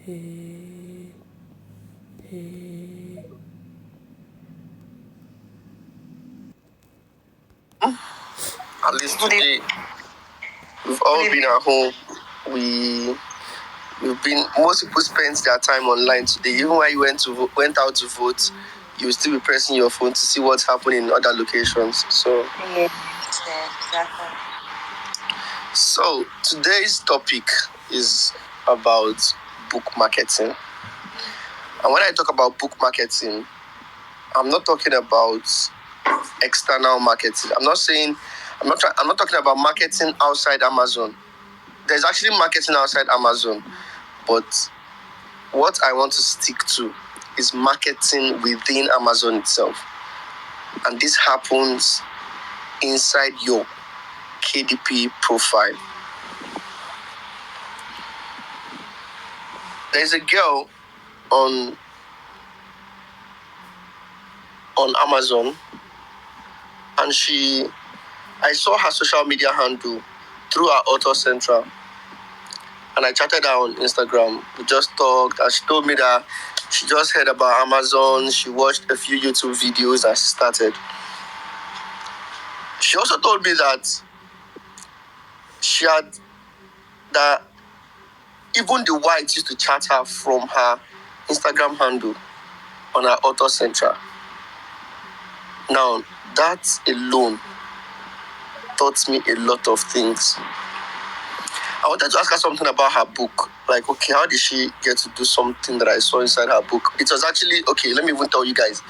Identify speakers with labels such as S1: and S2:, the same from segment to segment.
S1: Hey, hey.
S2: At least today, we've all been at home. We've been. Most people spend their time online today. Even when you went out to vote, you will still be pressing your phone to see what's happening in other locations. So today's topic is about book marketing. And when I talk about book marketing, I'm not talking about external marketing. I'm not talking about marketing outside Amazon. There's actually marketing outside Amazon, but what I want to stick to is marketing within Amazon itself. And this happens inside your KDP profile. There's a girl on Amazon, and I saw her social media handle through her Auto Central, and I chatted her on Instagram. We just talked, and she told me that she just heard about Amazon. She watched a few YouTube videos and she started. She also told me that that even the whites used to chat her from her Instagram handle on her Auto Central. Now, that alone taught me a lot of things. I wanted to ask her something about her book. Like, okay, how did she get to do something that I saw inside her book? It was actually, okay, let me even tell you guys.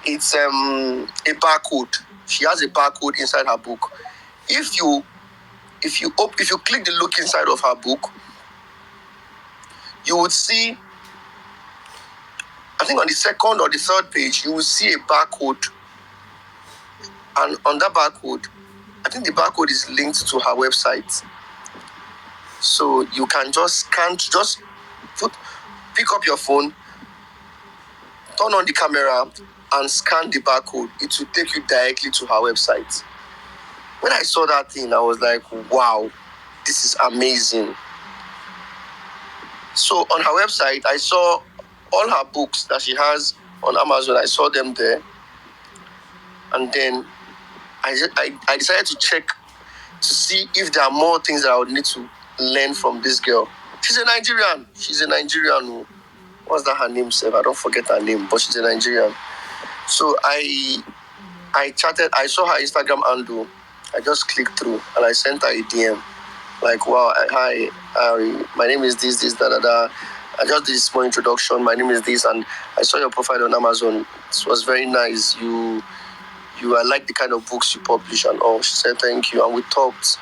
S2: It's a barcode. She has a barcode inside her book. If you click the look inside of her book, you would see, I think on the second or the third page, you will see a barcode. And on that barcode, I think the barcode is linked to her website. So you can just pick up your phone, turn on the camera, and scan the barcode. It will take you directly to her website. When I saw that thing, I was like, wow, this is amazing. So on her website, I saw all her books that she has on Amazon. I saw them there. And then I decided to check to see if there are more things that I would need to learn from this girl. She's a Nigerian. What's that her name, Seth? I don't forget her name, but she's a Nigerian. So I chatted, I saw her Instagram handle. I just clicked through and I sent her a DM. Like, wow, hi, my name is this, da, da, da. I just did a small introduction. My name is this, and I saw your profile on Amazon. It was very nice. I like the kind of books you publish and all. She said, thank you. And we talked,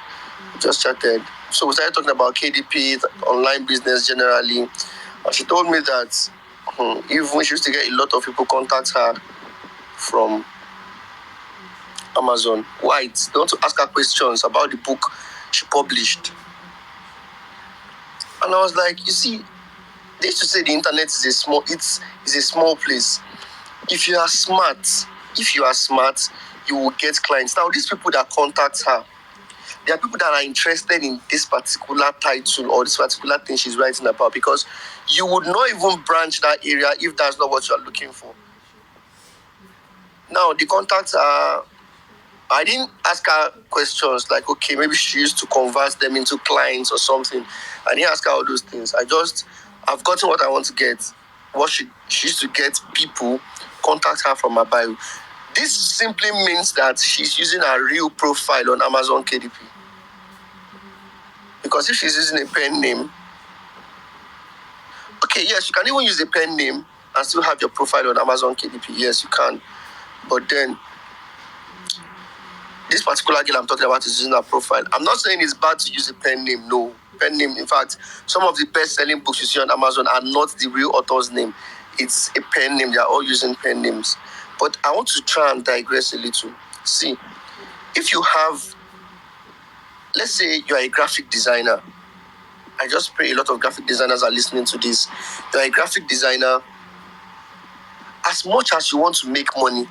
S2: just chatted. So we started talking about KDP, online business generally. And she told me that even she used to get a lot of people contact her from Amazon. Why? They want to ask her questions about the book she published. And I was like, you see, they used to say the internet is a small place. If you are smart, you will get clients. Now, these people that contact her, there are people that are interested in this particular title or this particular thing she's writing about, because you would not even branch that area if that's not what you are looking for. Now, the contacts are, I didn't ask her questions like, okay, maybe she used to convert them into clients or something. I didn't ask her all those things. I've gotten what I want to get. What she used to get people contact her from her bio. This simply means that she's using her real profile on Amazon KDP. Because if she's using a pen name, okay, yes, you can even use a pen name and still have your profile on Amazon KDP. Yes, you can. But then, this particular girl I'm talking about is using her profile. I'm not saying it's bad to use a pen name. No. Pen name, in fact, some of the best-selling books you see on Amazon are not the real author's name. It's a pen name. They are all using pen names. But I want to try and digress a little. See, if you have, let's say you're a graphic designer. I just pray a lot of graphic designers are listening to this. You're a graphic designer. As much as you want to make money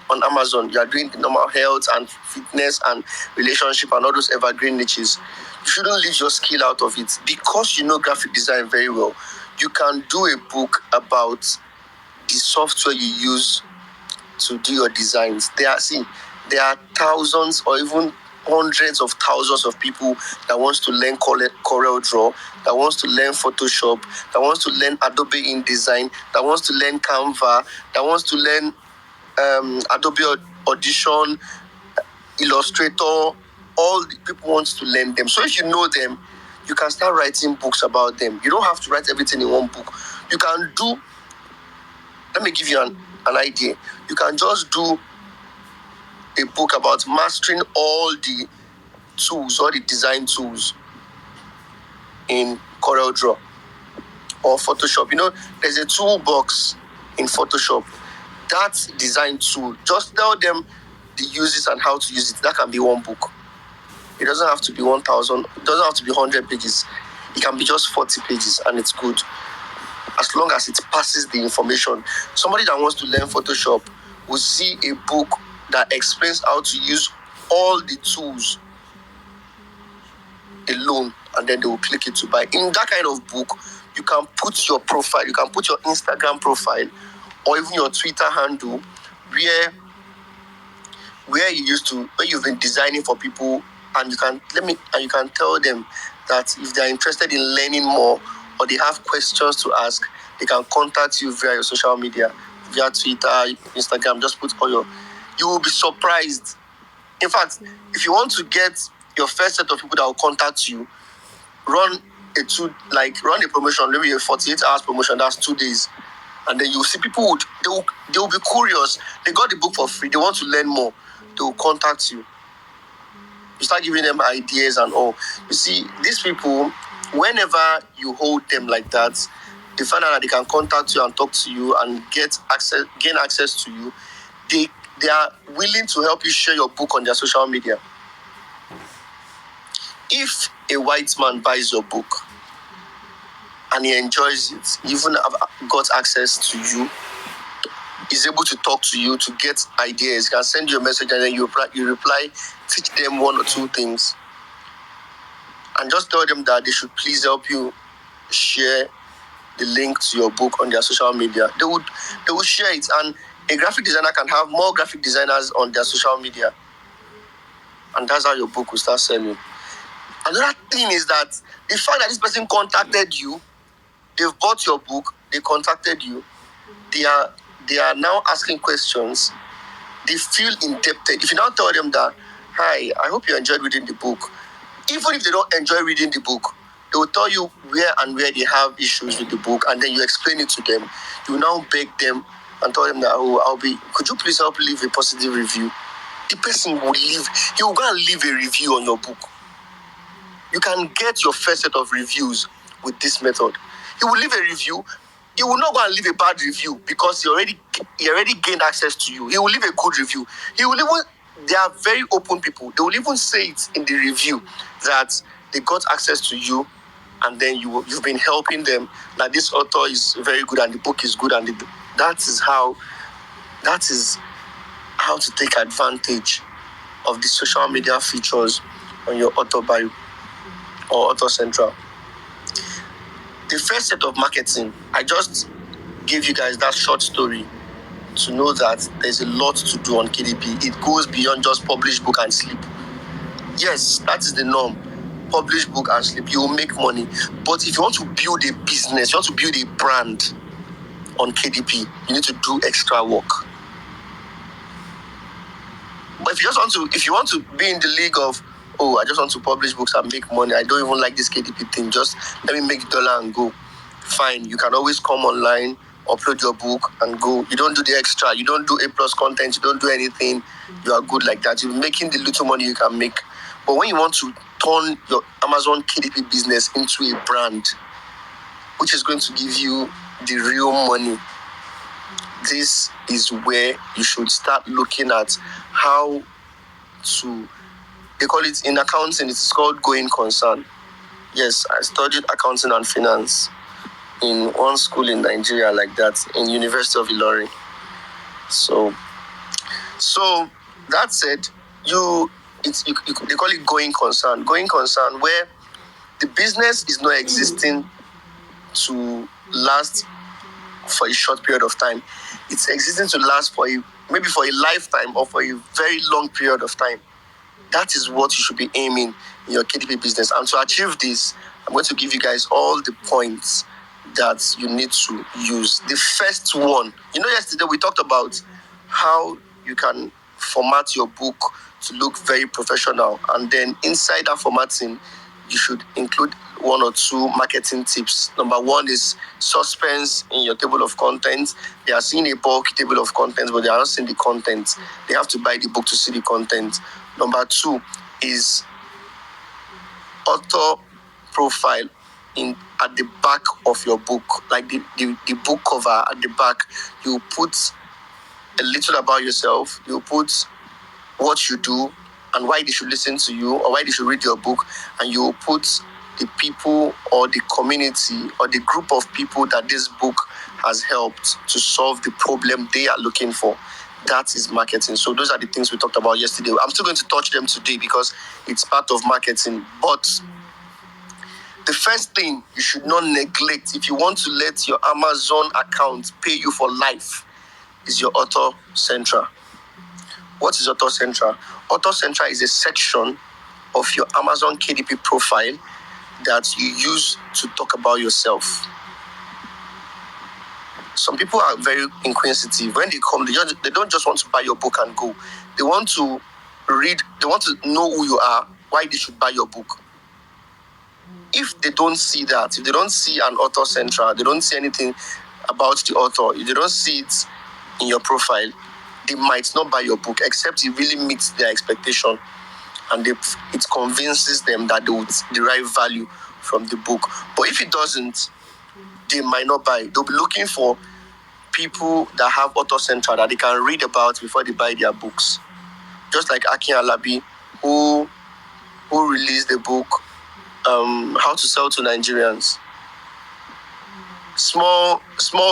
S2: on Amazon, you are doing the normal health and fitness and relationship and all those evergreen niches. You shouldn't leave your skill out of it. Because you know graphic design very well, you can do a book about the software you use to do your designs. There are thousands or even hundreds of thousands of people that wants to learn Corel Draw, that wants to learn Photoshop, that wants to learn Adobe InDesign, that wants to learn Canva, that wants to learn Adobe Audition, Illustrator. All the people want to learn them. So if you know them, you can start writing books about them. You don't have to write everything in one book. You can do, let me give you an idea. You can just do a book about mastering all the tools, all the design tools in Corel Draw or Photoshop. You know, there's a toolbox in Photoshop. That design tool, just tell them the uses and how to use it. That can be one book. It doesn't have to be 1,000. It doesn't have to be 100 pages. It can be just 40 pages and it's good. As long as it passes the information. Somebody that wants to learn Photoshop will see a book that explains how to use all the tools alone, and then they will click it to buy. In that kind of book, you can put your profile, you can put your Instagram profile, or even your Twitter handle, where you've been designing for people, and you can tell them that if they are interested in learning more or they have questions to ask, they can contact you via your social media, via Twitter, Instagram. Just put all you will be surprised. In fact, if you want to get your first set of people that will contact you, run a promotion, maybe a 48 hours promotion, that's 2 days. And then you'll see people they will be curious. They got the book for free, they want to learn more, they will contact you. You start giving them ideas and all. You see, these people, whenever you hold them like that, they find out that they can contact you and talk to you and gain access to you. They are willing to help you share your book on their social media. If a white man buys your book and he enjoys it, even got access to you, is able to talk to you, to get ideas, can send you a message and then you reply, teach them one or two things, and just tell them that they should please help you share the link to your book on their social media. They would share it, and a graphic designer can have more graphic designers on their social media, and that's how your book will start selling. Another thing is that the fact that this person contacted you, they've bought your book, they contacted you, they are now asking questions, they feel indebted. If you now tell them that, hi, I hope you enjoyed reading the book, even if they don't enjoy reading the book, they will tell you where they have issues with the book, and then you explain it to them. You will now beg them and tell them that, could you please help leave a positive review? The person will go and leave a review on your book. You can get your first set of reviews with this method. He will leave a review. He will not go and leave a bad review because he already gained access to you. He will leave a good review. They are very open people. They will even say it in the review that they got access to you, and then you've been helping them. That this author is very good and the book is good, and that is how to take advantage of the social media features on your author bio or author central. The first set of marketing, I just gave you guys that short story to know that there's a lot to do on KDP. It goes beyond just publish book and sleep. Yes, that is the norm. Publish book and sleep, you will make money. But if you want to build a business, you want to build a brand on KDP, you need to do extra work. But if you want to be in the league of, I just want to publish books and make money, I don't even like this KDP thing, just let me make $1 and go. Fine, you can always come online, upload your book and go. You don't do the extra, you don't do A+ content, you don't do anything. You are good like that. You're making the little money you can make. But when you want to turn your Amazon KDP business into a brand, which is going to give you the real money, this is where you should start looking at how to, they call it in accounting, it's called going concern. Yes, I studied accounting and finance in one school in Nigeria like that, in University of Ilorin. So that said, they call it going concern. Going concern, where the business is not existing to last for a short period of time. It's existing to last for maybe for a lifetime or for a very long period of time. That is what you should be aiming in your KDP business. And to achieve this, I'm going to give you guys all the points that you need to use. The first one, yesterday we talked about how you can format your book to look very professional. And then inside that formatting, you should include one or two marketing tips. Number one is suspense in your table of contents. They are seeing a bulk table of contents, but they are not seeing the content. They have to buy the book to see the content. Number two is author profile at the back of your book, like the book cover at the back. You put a little about yourself. You put what you do and why they should listen to you or why they should read your book, and you put the people or the community or the group of people that this book has helped to solve the problem they are looking for. That is marketing. So those are the things we talked about yesterday. I'm still going to touch them today because it's part of marketing. But the first thing you should not neglect if you want to let your Amazon account pay you for life is your Author Central. What is Author Central? Author Central is a section of your Amazon KDP profile that you use to talk about yourself. Some people are very inquisitive. When they come, they don't just want to buy your book and go. They want to read, they want to know who you are, why they should buy your book. If they don't see that, if they don't see an Author Central, they don't see anything about the author, if they don't see it in your profile, they might not buy your book, except it really meets their expectation and it convinces them that they would derive value from the book. But if it doesn't, they might not buy. They'll be looking for people that have Author Central that they can read about before they buy their books. Just like Akin Alabi, who released the book How to Sell to Nigerians. Small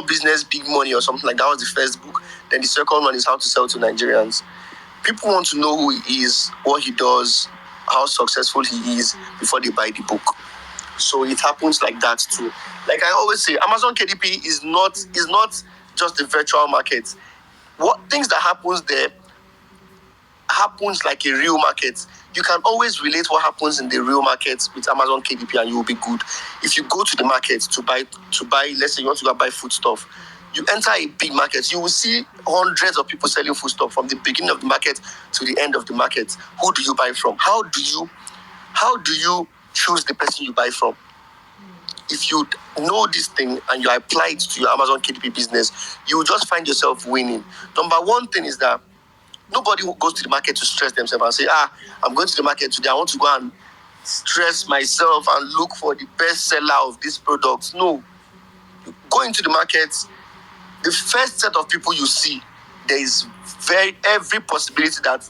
S2: business, big money or something like that was the first book. Then the second one is How to Sell to Nigerians. People want to know who he is, what he does, how successful he is before they buy the book. So it happens like that too. Like I always say, Amazon KDP is not just the virtual market. What things that happens there happens like a real market. You can always relate what happens in the real market with Amazon KDP and you will be good. If you go to the market to buy, let's say you want to go buy foodstuff, you enter a big market, you will see hundreds of people selling foodstuff from the beginning of the market to the end of the market. Who do you buy from? How do you choose the person you buy from? If you know this thing and you apply it to your Amazon KDP business, you will just find yourself winning. Number one thing is that nobody goes to the market to stress themselves and say, I'm going to the market today, I want to go and stress myself and look for the best seller of this product. No. You go into the market, the first set of people you see, there is every possibility that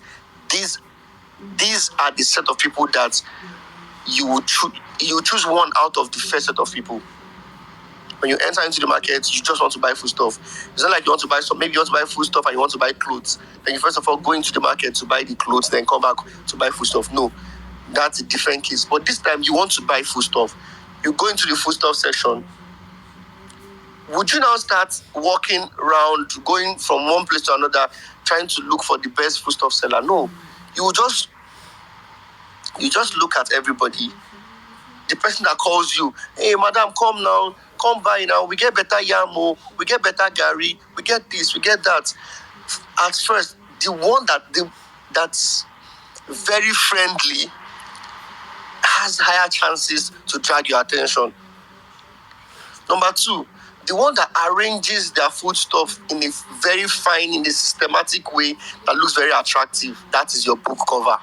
S2: these are the set of people that you would choose one out of the first set of people. When you enter into the market, you just want to buy foodstuff. It's not like you want to buy maybe you want to buy foodstuff and you want to buy clothes. Then you first of all go into the market to buy the clothes, then come back to buy foodstuff. No, that's a different case. But this time you want to buy foodstuff. You go into the foodstuff section. Would you now start walking around, going from one place to another, trying to look for the best foodstuff seller? No. You just look at everybody. The person that calls you, hey, madam, come now, come by now. We get better yamo, we get better gari, we get this, we get that. At first, the one that's very friendly has higher chances to drag your attention. Number two, the one that arranges their foodstuff in a very fine, in a systematic way that looks very attractive, that is your book cover.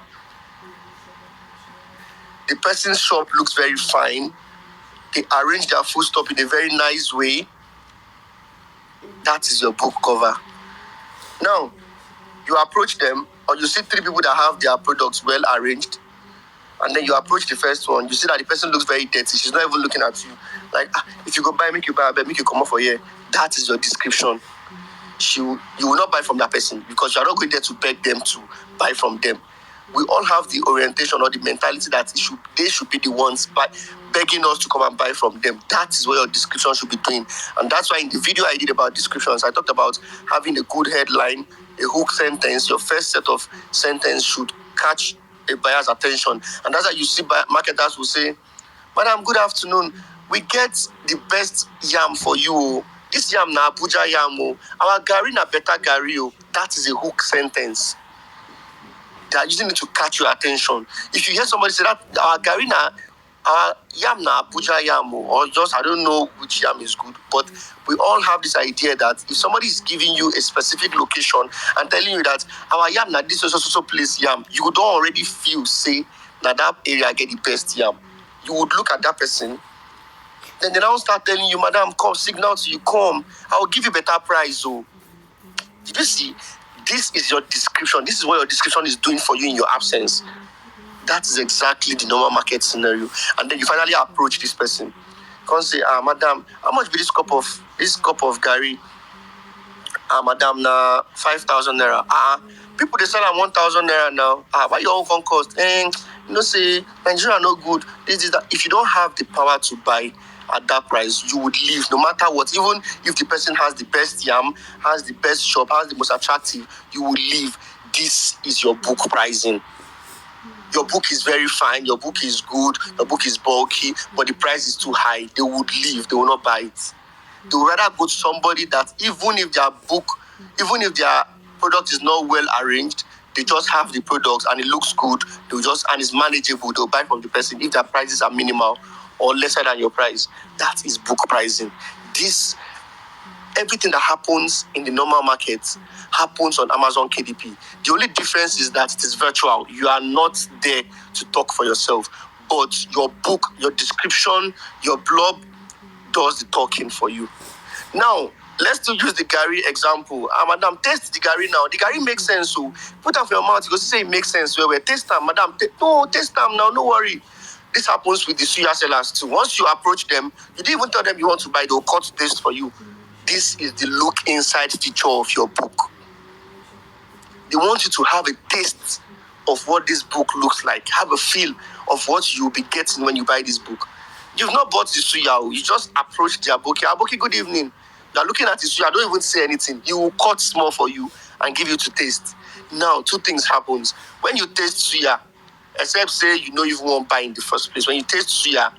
S2: The person's shop looks very fine. They arrange their foodstuff in a very nice way. That is your book cover. Now, you approach them, or you see three people that have their products well arranged, and then you approach the first one. You see that the person looks very dirty. She's not even looking at you. Like, if you go buy, make you buy, make you come up for here. That is your description. You will not buy from that person because you are not going there to beg them to buy from them. We all have the orientation or the mentality that they should be the ones begging us to come and buy from them. That is what your description should be doing. And that's why in the video I did about descriptions, I talked about having a good headline, a hook sentence. Your first set of sentence should catch a buyer's attention. And that's why you see marketers will say, "Madam, good afternoon. We get the best yam for you. This yam na Abuja yam. Our gari na better gari." That is a hook sentence. They are using it to catch your attention. If you hear somebody say that our gari na, our yam na Abuja yam, or just I don't know which yam is good, but we all have this idea that if somebody is giving you a specific location and telling you that our yam na this so place yam, you would already feel say that area get the best yam. You would look at that person, then they now start telling you, "Madam, come, signal to you, come. I will give you better price." Oh, did you see? This is your description. This is what your description is doing for you in your absence. That is exactly the normal market scenario. And then you finally approach this person. Come say, "Madam, how much be this cup of gari?" "Madam, na 5,000 naira. People they sell at 1,000 naira now. Why your own phone cost? Say Nigeria no good. This is that. If you don't have the power to buy at that price, you would leave no matter what. Even if the person has the best yam, has the best shop, has the most attractive, you will leave. This is your book pricing. Your book is very fine, your book is good, your book is bulky, but the price is too high. They would leave, they will not buy it. They would rather go to somebody that even if their product is not well arranged, they just have the products and it looks good, and it's manageable, they'll buy from the person if their prices are minimal or lesser than your price. That is book pricing. Everything that happens in the normal market happens on Amazon KDP. The only difference is that it is virtual. You are not there to talk for yourself, but your book, your description, your blog does the talking for you. Now, let's still use the gari example. Madam, taste the gari now. The gari makes sense. So put up your mouth. You go say it makes sense. Well, taste them, madam. Taste them now. No worry. This happens with the suya sellers too. Once you approach them, you didn't even tell them you want to buy. They'll cut taste for you. This is the look inside feature of your book. They want you to have a taste of what this book looks like. Have a feel of what you'll be getting when you buy this book. You've not bought the suya. You just approach the aboki. Aboki, good evening. You're looking at the suya. Don't even say anything. He will cut small for you and give you to taste. Now, two things happens. When you taste suya, except say you know you won't buy in the first place. When you taste suya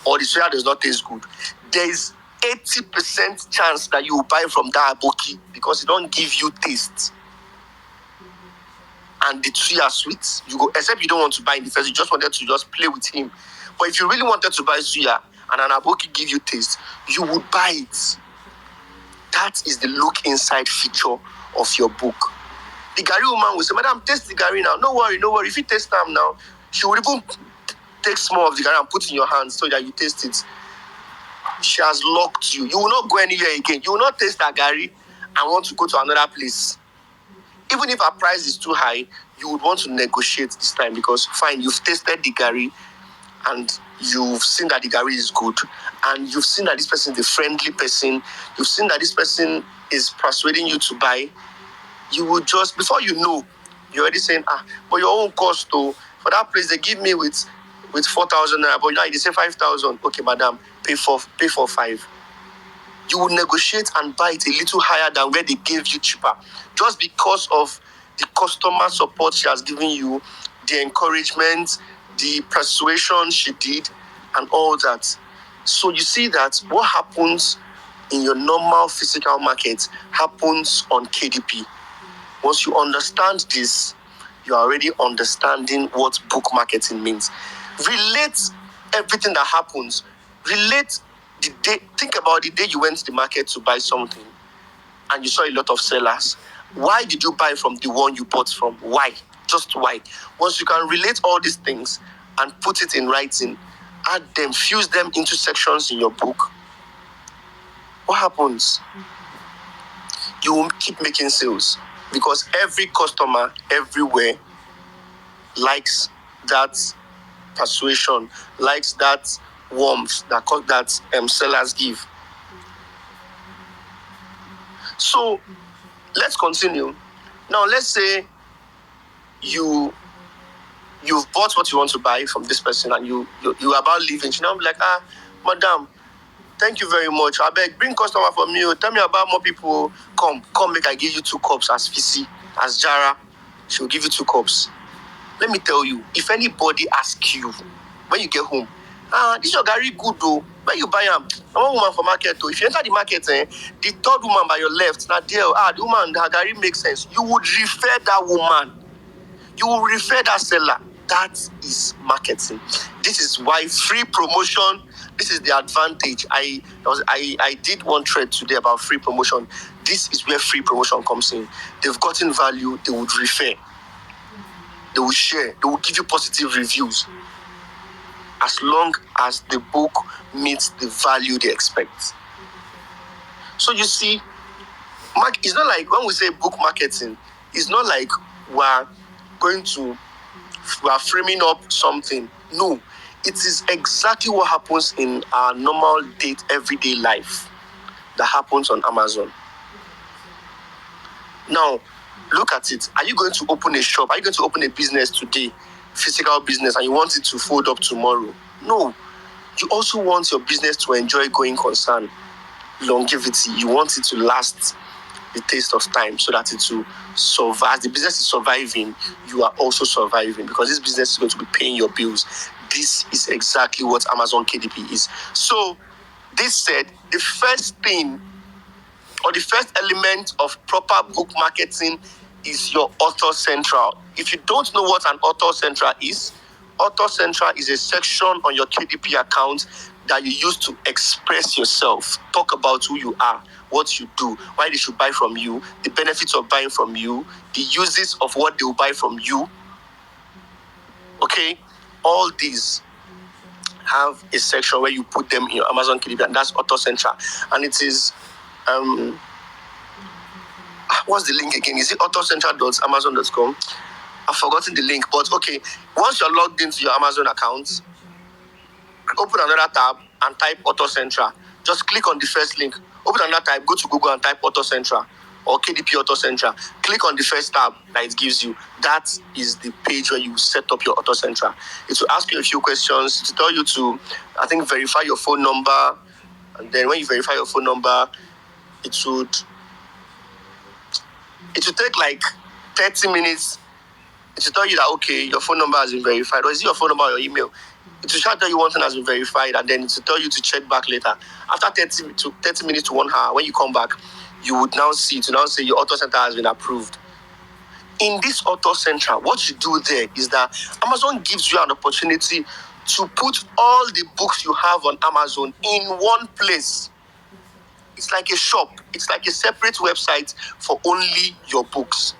S2: or the suya does not taste good, there is 80% chance that you will buy from that aboki because it don't give you taste. And the suya sweet, you go, except you don't want to buy in the first, you just wanted to just play with him. But if you really wanted to buy suya and an aboki give you taste, you would buy it. That is the look inside feature of your book. The gari woman will say, "Madam, taste the gari now." No worry. If you taste them now, she will even take small of the gari and put in your hands so that you taste it. She has locked you. You will not go anywhere again. You will not taste that gari and want to go to another place. Even if our price is too high, you would want to negotiate this time because fine, you've tasted the gari and you've seen that the gari is good, and you've seen that this person is a friendly person, you've seen that this person is persuading you to buy. You will just, before you know, you're already saying, but your own cost though, for that place they give me with 4,000 naira, but now they say 5,000. Okay, madam, pay for 5. You will negotiate and buy it a little higher than where they gave you cheaper, just because of the customer support she has given you, the encouragement, the persuasion she did, and all that. So you see that what happens in your normal physical market happens on KDP. Once you understand this, you are already understanding what book marketing means. Relate everything that happens. Relate the day. Think about the day you went to the market to buy something and you saw a lot of sellers. Why did you buy from the one you bought from? Why? Just why? Once you can relate all these things and put it in writing, add them, fuse them into sections in your book, what happens? You will keep making sales because every customer everywhere likes that persuasion, likes that warmth that sellers give. So let's continue. Now let's say you you've bought what you want to buy from this person, and you are about leaving. She now be like, madam, thank you very much. I beg, bring customer for me. Tell me about more people. Come, make I give you 2 cups as VC, as Jara. She'll give you 2 cups. Let me tell you, if anybody asks you when you get home, this your Gary good though. When you buy them, I'm one woman for market though. If you enter the market, the 3rd woman by your left, now there, the woman, the Gary makes sense. You would refer that woman. You will refer that seller. That is marketing. This is why free promotion. This is the advantage. I did one thread today about free promotion. This is where free promotion comes in. They've gotten value. They would refer. They will share. They will give you positive reviews. As long as the book meets the value they expect. So you see, it's not like when we say book marketing, it's not like we are framing up something. No, it is exactly what happens in our normal everyday life that happens on Amazon. Now, look at it. Are you going to open a shop? Are you going to open a business today, physical business, and you want it to fold up tomorrow? No. You also want your business to enjoy going concern, longevity. You want it to last the taste of time so that it will survive. As the business is surviving, you are also surviving because this business is going to be paying your bills. This is exactly what Amazon KDP is. So, this said, the first thing or the first element of proper book marketing is your Author Central. If you don't know what an Author Central is a section on your KDP account that you use to express yourself, talk about who you are, what you do, why they should buy from you, the benefits of buying from you, the uses of what they will buy from you. Okay? All these have a section where you put them in your Amazon KDP, and that's Author Central. And it is what's the link again? Is it authorcentral.amazon.com? I've forgotten the link, but okay. Once you're logged into your Amazon account, open another tab and type Author Central. Just click on the first link. Open another tab, go to Google and type Author Central or KDP Author Central. Click on the first tab that it gives you. That is the page where you set up your Author Central. It will ask you a few questions to tell you to, I think, verify your phone number. And then when you verify your phone number, it would take like 30 minutes. It will tell you that, okay, your phone number has been verified. Or is it your phone number or your email? It will tell you one thing has been verified, and then it will tell you to check back later. After 30 minutes to 1 hour, when you come back, you would now see, say your Author Central has been approved. In this Author Central, what you do there is that Amazon gives you an opportunity to put all the books you have on Amazon in one place. It's like a shop. It's like a separate website for only your books.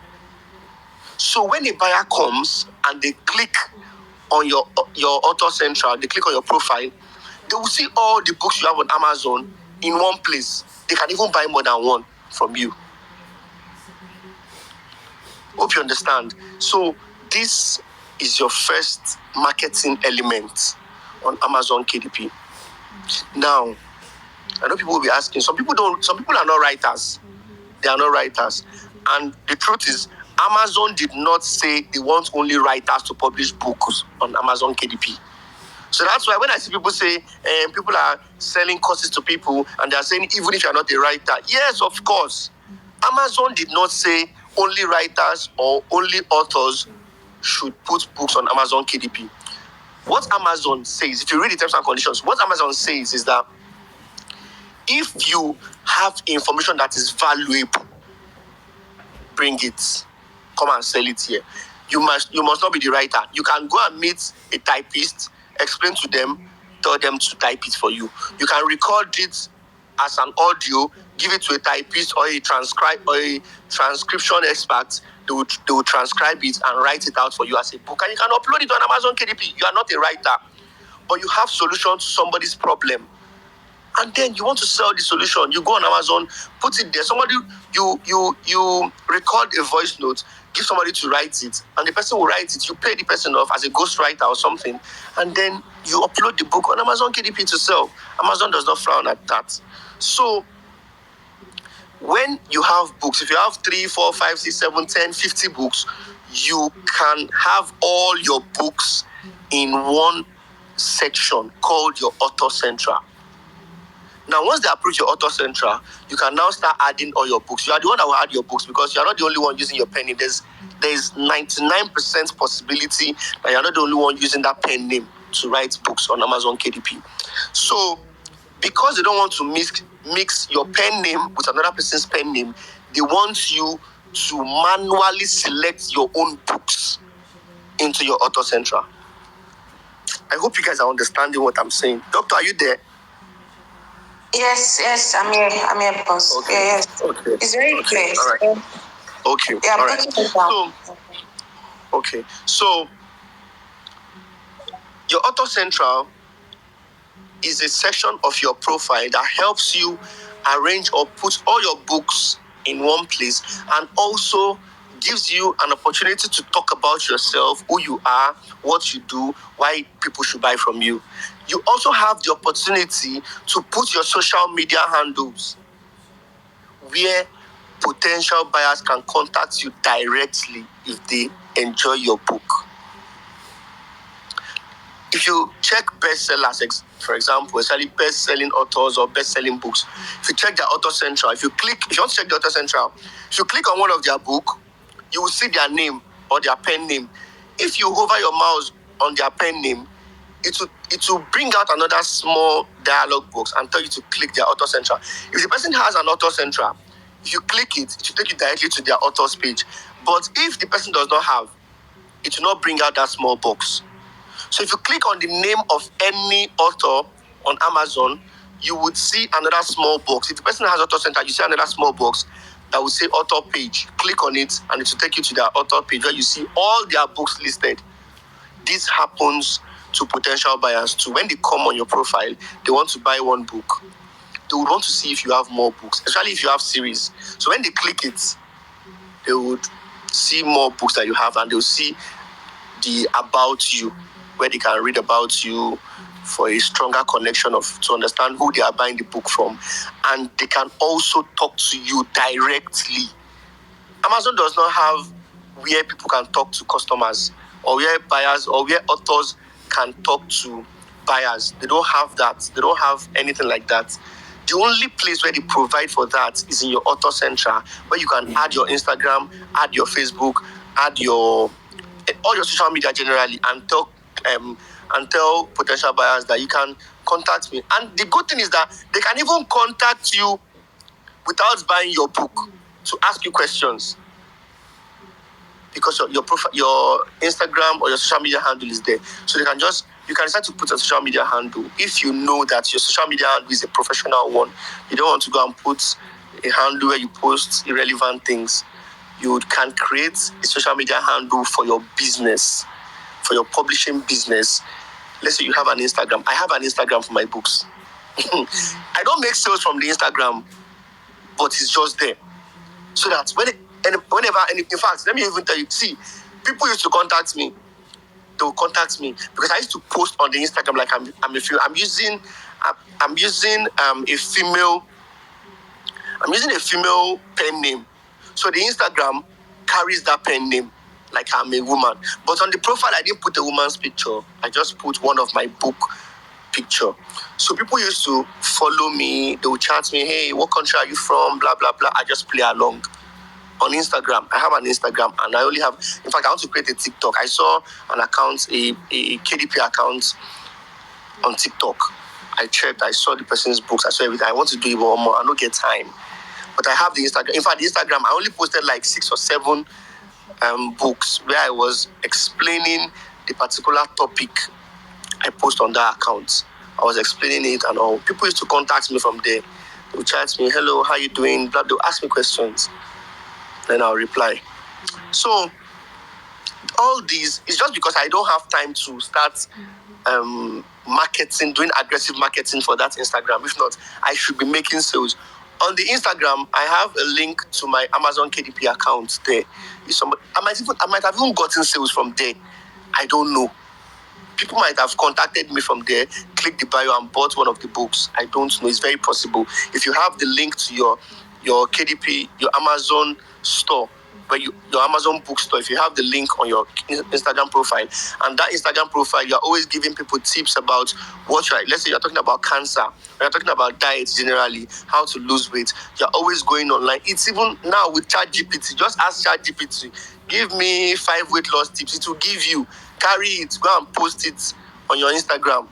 S2: So when a buyer comes and they click on your Author Central, they click on your profile, they will see all the books you have on Amazon in one place. They can even buy more than one from you. Hope you understand. So this is your first marketing element on Amazon KDP. Now, I know people will be asking, some people are not writers. They are not writers. And the truth is, Amazon did not say they want only writers to publish books on Amazon KDP. So that's why when I see people say people are selling courses to people and they are saying even if you're not a writer, yes, of course. Amazon did not say only writers or only authors should put books on Amazon KDP. What Amazon says, if you read the terms and conditions, what Amazon says is that if you have information that is valuable, bring it. Come and sell it here. You must not be the writer. You can go and meet a typist, explain to them, tell them to type it for you. You can record it as an audio, give it to a typist or a transcription expert. They will transcribe it and write it out for you as a book. And you can upload it on Amazon KDP. You are not a writer, but you have solution to somebody's problem. And then you want to sell the solution. You go on Amazon, put it there. Somebody, you record a voice note, give somebody to write it, and the person will write it. You pay the person off as a ghostwriter or something, and then you upload the book on Amazon KDP to sell. Amazon does not frown at that. So when you have books, if you have 3, 4, 5, 6, 7, 10, 50 books, you can have all your books in one section called your Author Central. Now, once they approve your Author Central, you can now start adding all your books. You are the one that will add your books because you are not the only one using your pen name. There's 99% possibility that you are not the only one using that pen name to write books on Amazon KDP. So, because they don't want to mix your pen name with another person's pen name, they want you to manually select your own books into your Author Central. I hope you guys are understanding what I'm saying. Doctor, are you there?
S1: Yes, I'm here, boss.
S2: Okay.
S1: Yes.
S2: Okay.
S1: It's very clear.
S2: All right. Okay.
S1: Yeah,
S2: all right. So, your Author Central is a section of your profile that helps you arrange or put all your books in one place, and also gives you an opportunity to talk about yourself, who you are, what you do, why people should buy from you. You also have the opportunity to put your social media handles where potential buyers can contact you directly if they enjoy your book. If you check bestsellers, for example, especially best-selling authors or best-selling books, if you check their Author Central, if you want to check the Author Central, if you click on one of their books, you will see their name or their pen name. If you hover your mouse on their pen name, it will bring out another small dialog box and tell you to click their Author Central. If the person has an Author Central, if you click it, it will take you directly to their author's page. But if the person does not have, it will not bring out that small box. So if you click on the name of any author on Amazon, you would see another small box. If the person has Author Center, you see another small box that will say author page. Click on it and it will take you to their author page where you see all their books listed. This happens to potential buyers too. When they come on your profile, they want to buy one book. They would want to see if you have more books, especially if you have series. So when they click it, they would see more books that you have, and they'll see the about you, where they can read about you for a stronger connection to understand who they are buying the book from. And they can also talk to you directly. Amazon does not have where people can talk to customers, or where buyers or where authors can talk to buyers. They don't have that. They don't have anything like that. The only place where they provide for that is in your Author Central, where you can add your Instagram, add your Facebook, add all your social media generally, and tell potential buyers that you can contact me. And the good thing is that they can even contact you without buying your book to ask you questions, because your profile, your Instagram or your social media handle is there. So you can decide to put a social media handle if you know that your social media handle is a professional one. You don't want to go and put a handle where you post irrelevant things. You can create a social media handle for your business, for your publishing business. Let's say you have an Instagram. I have an Instagram for my books. I don't make sales from the Instagram, but it's just there. So that whenever, in fact, let me even tell you, see, people used to contact me. They will contact me because I used to post on the Instagram like I'm a female. I'm using a female pen name. So the Instagram carries that pen name like I'm a woman. But on the profile, I didn't put a woman's picture. I just put one of my book picture. So people used to follow me. They would chat me, hey, what country are you from? Blah, blah, blah. I just play along. On Instagram, I have an Instagram, and I only have, in fact, I want to create a TikTok. I saw an account, a KDP account on TikTok. I checked, I saw the person's books, I saw everything. I want to do it one more. I don't get time. But I have the Instagram. In fact, the Instagram, I only posted like 6 or 7 books where I was explaining the particular topic I post on that account. I was explaining it and all. People used to contact me from there. They would chat me, hello, how you doing? Blah, they'll ask me questions. Then I'll reply. So all these is just because I don't have time to start marketing, doing aggressive marketing for that Instagram. If not, I should be making sales. On the Instagram, I have a link to my Amazon KDP account there. I might have even gotten sales from there. I don't know. People might have contacted me from there, clicked the bio and bought one of the books. I don't know. It's very possible. If you have the link to your KDP, your Amazon store where your Amazon bookstore, if you have the link on your Instagram profile, and that Instagram profile, you're always giving people tips about what let's say you're talking about cancer, you're talking about diet generally, how to lose weight, you're always going online. It's even now with ChatGPT, just ask ChatGPT, give me 5 weight loss tips. It will give you, carry it, go and post it on your Instagram.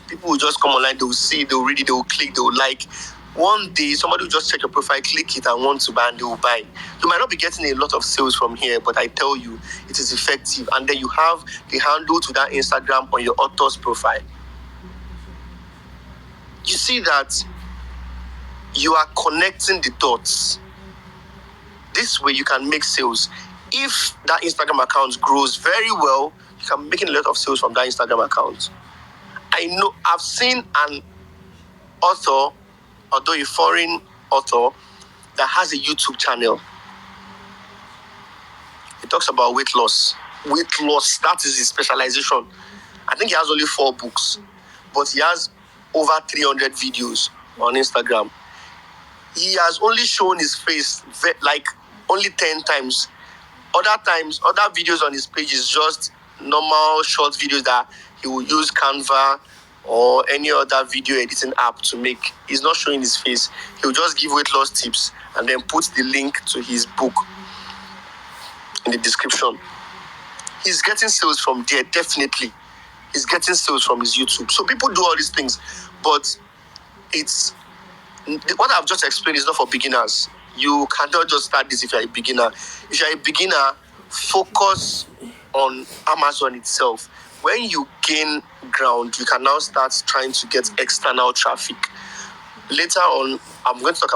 S2: People will just come online, they will see, they will read it, they will click, they will like. One day, somebody will just check your profile, click it, and want to buy, and they will buy. You might not be getting a lot of sales from here, but I tell you, it is effective. And then you have the handle to that Instagram on your author's profile. You see that you are connecting the dots. This way, you can make sales. If that Instagram account grows very well, you can make a lot of sales from that Instagram account. I know I've seen an author, although a foreign author, that has a YouTube channel. He talks about weight loss. Weight loss, that is his specialization. I think he has only 4 books, but he has over 300 videos on Instagram. He has only shown his face like only 10 times. Other times, other videos on his page is just normal short videos that he will use Canva or any other video editing app to make. He's not showing his face. He'll just give weight loss tips and then put the link to his book in the description. He's getting sales from there, definitely. He's getting sales from his YouTube. So people do all these things, but it's what I've just explained is not for beginners. You cannot just start this if you're a beginner. If you're a beginner, focus on Amazon itself. When you gain ground, you can now start trying to get external traffic. Later on, I'm going to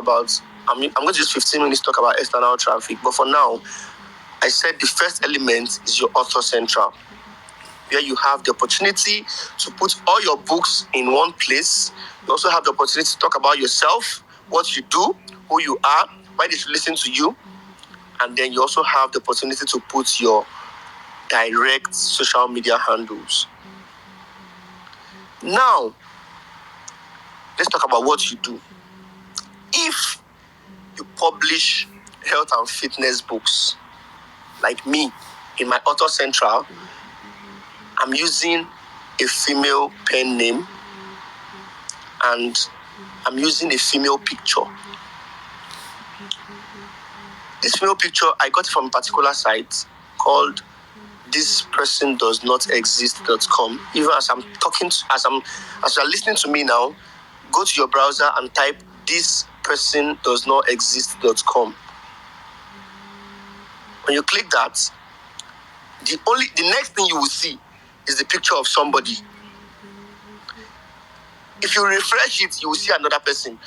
S2: use 15 minutes to talk about external traffic. But for now, I said the first element is your author central, where you have the opportunity to put all your books in one place. You also have the opportunity to talk about yourself, what you do, who you are, why they should listen to you. And then you also have the opportunity to put your direct social media handles. Now, let's talk about what you do. If you publish health and fitness books, like me, in my author central, I'm using a female pen name and I'm using a female picture. This female picture, I got it from a particular site called thispersondoesnotexist.com. Even as I'm talking, as you're listening to me now, go to your browser and type thispersondoesnotexist.com. When you click that, the next thing you will see is the picture of somebody. If you refresh it, you will see another person.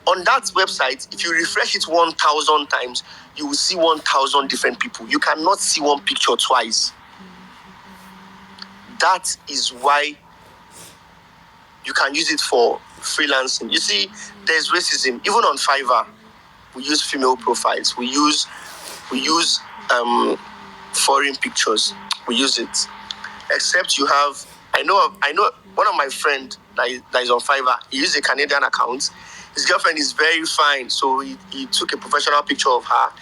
S2: On that website, if you refresh it 1,000 times, you will see 1,000 different people. You cannot see one picture twice. That is why you can use it for freelancing. You see, there's racism. Even on Fiverr, we use female profiles. We use foreign pictures. We use it. Except you have, I know one of my friends that is on Fiverr. He used a Canadian account. His girlfriend is very fine, so he took a professional picture of her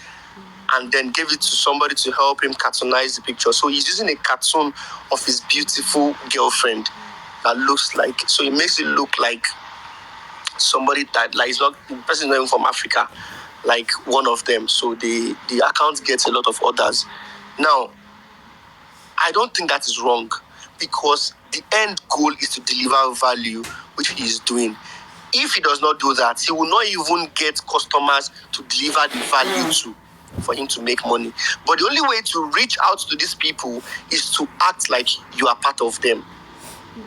S2: and then gave it to somebody to help him cartoonize the picture. So he's using a cartoon of his beautiful girlfriend that looks like, so it makes it look like somebody that, like, the person is not even from Africa, like one of them. So the account gets a lot of orders. Now, I don't think that is wrong, because the end goal is to deliver value, which he is doing. If he does not do that, he will not even get customers to deliver the value to, for him to make money. But the only way to reach out to these people is to act like you are part of them,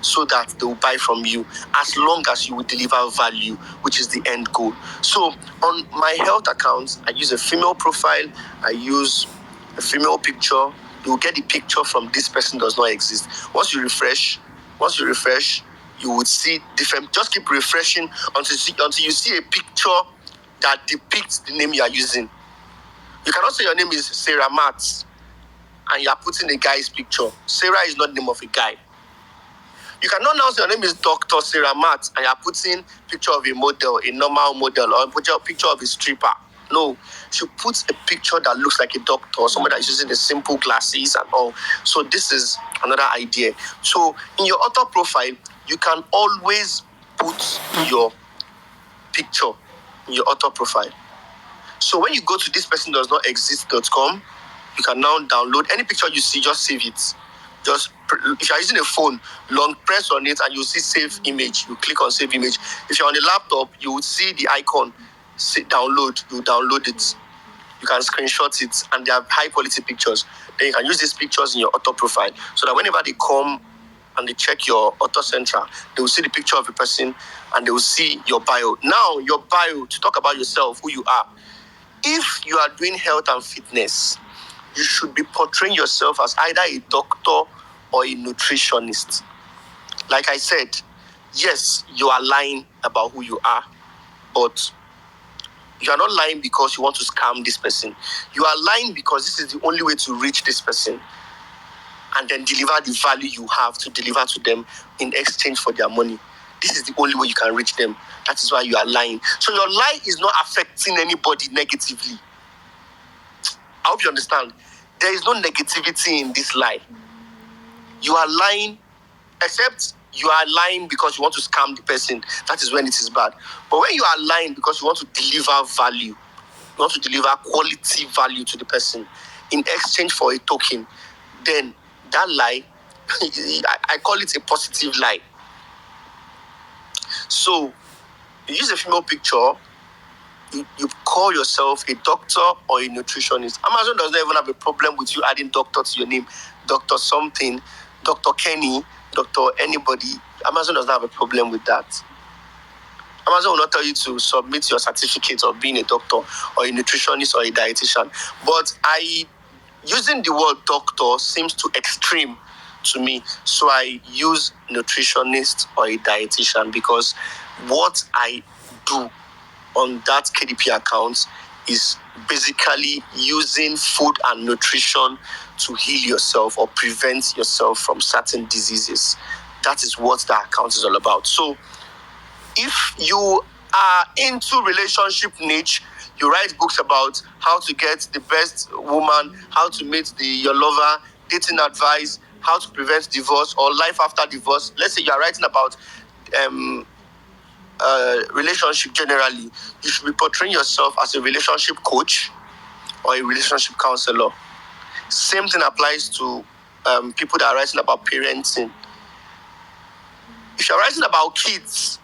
S2: so that they will buy from you, as long as you will deliver value, which is the end goal. So on my health account, I use a female profile, I use a female picture. You will get the picture from this person does not exist. Once you refresh, you would see different. Just keep refreshing until you see a picture that depicts the name you are using. You cannot say your name is Sarah Matt and you are putting a guy's picture. Sarah is not the name of a guy. You cannot now say your name is Dr. Sarah Matt and you are putting picture of a model, a normal model, or a picture of a stripper. No, you put a picture that looks like a doctor or somebody that's using the simple glasses and all. So this is another idea. So in your author profile, you can always put your picture in your author profile. So when you go to thispersondoesnotexist.com, you can now download any picture you see, just save it. Just if you're using a phone, long press on it and you'll see save image. You click on save image. If you're on a laptop, you will see the icon, say download, you download it. You can screenshot it, and they are high quality pictures. Then you can use these pictures in your author profile so that whenever they come and they check your author central, they will see the picture of the person and they will see your bio. Now, your bio, to talk about yourself, who you are. If you are doing health and fitness, you should be portraying yourself as either a doctor or a nutritionist. Like I said, yes, you are lying about who you are, but you are not lying because you want to scam this person. You are lying because this is the only way to reach this person and then deliver the value you have to deliver to them in exchange for their money. This is the only way you can reach them. That is why you are lying. So your lie is not affecting anybody negatively. I hope you understand. There is no negativity in this lie. You are lying, except you are lying because you want to scam the person. That is when it is bad. But when you are lying because you want to deliver value, you want to deliver quality value to the person in exchange for a token, then that lie, I call it a positive lie. So you use a female picture, you call yourself a doctor or a nutritionist. Amazon does not even have a problem with you adding doctor to your name. Dr. something, Dr. Kenny, Dr. anybody. Amazon does not have a problem with that. Amazon will not tell you to submit your certificate of being a doctor or a nutritionist or a dietitian. But using the word doctor seems too extreme to me. So I use nutritionist or a dietitian because what I do on that KDP account is basically using food and nutrition to heal yourself or prevent yourself from certain diseases. That is what that account is all about. So if you are into relationship niche, you write books about how to get the best woman, how to meet your lover, dating advice, how to prevent divorce or life after divorce. Let's say you are writing about relationship generally, you should be portraying yourself as a relationship coach or a relationship counselor. Same thing applies to people that are writing about parenting. If you're writing about kids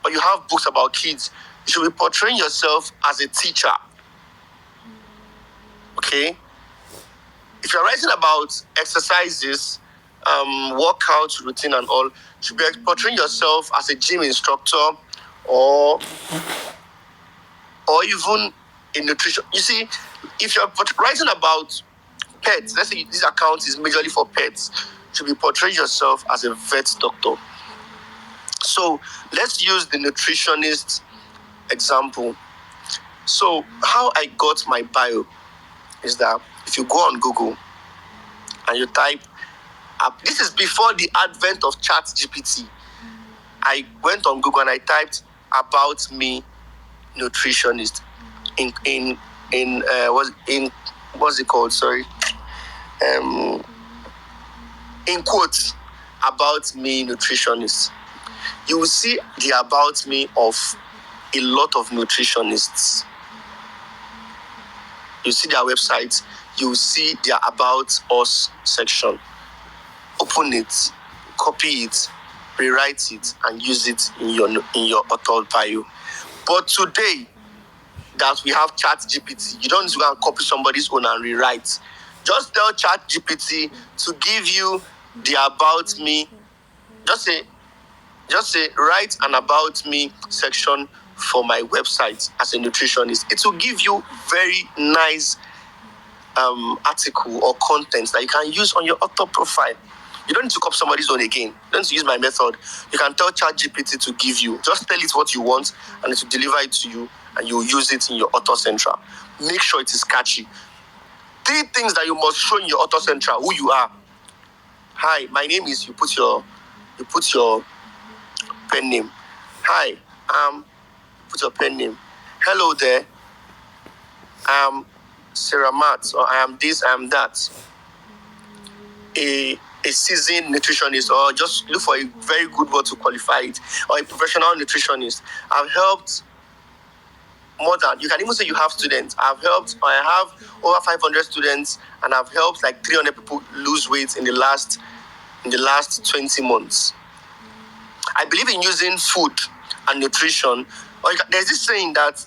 S2: or you have books about kids, you should be portraying yourself as a teacher. Okay? If you're writing about exercises, workout routine and all, you should be portraying yourself as a gym instructor or even in nutrition. You see, if you're writing about pets, let's say this account is majorly for pets, you should be portraying yourself as a vet doctor. So let's use the nutritionist example. So how I got my bio is that if you go on Google and you type, this is before the advent of ChatGPT. I went on Google and I typed about me nutritionist what's it called? Sorry. In quotes, about me nutritionist. You will see the about me of a lot of nutritionists. You see their website, you will see their about us section. Open it, copy it, rewrite it, and use it in your author bio. But today that we have ChatGPT, you don't need to go and copy somebody's own and rewrite. Just tell ChatGPT to give you the about me. Just say write an about me section for my website as a nutritionist. It will give you very nice article or content that you can use on your author profile. You don't need to copy somebody's own again. You don't need to use my method. You can tell ChatGPT to give you. Just tell it what you want and it will deliver it to you and you'll use it in your author central. Make sure it is catchy. 3 things that you must show in your author central: who you are. Hi, my name is, you put your pen name. Hi, put your pen name. Hello there. I am Sarah Matt, or I am this, I am that. A seasoned nutritionist, or just look for a very good word to qualify it, or a professional nutritionist. I've helped more than, you can even say you have students. I have over 500 students, and I've helped like 300 people lose weight in the last 20 months. I believe in using food and nutrition. There's this saying that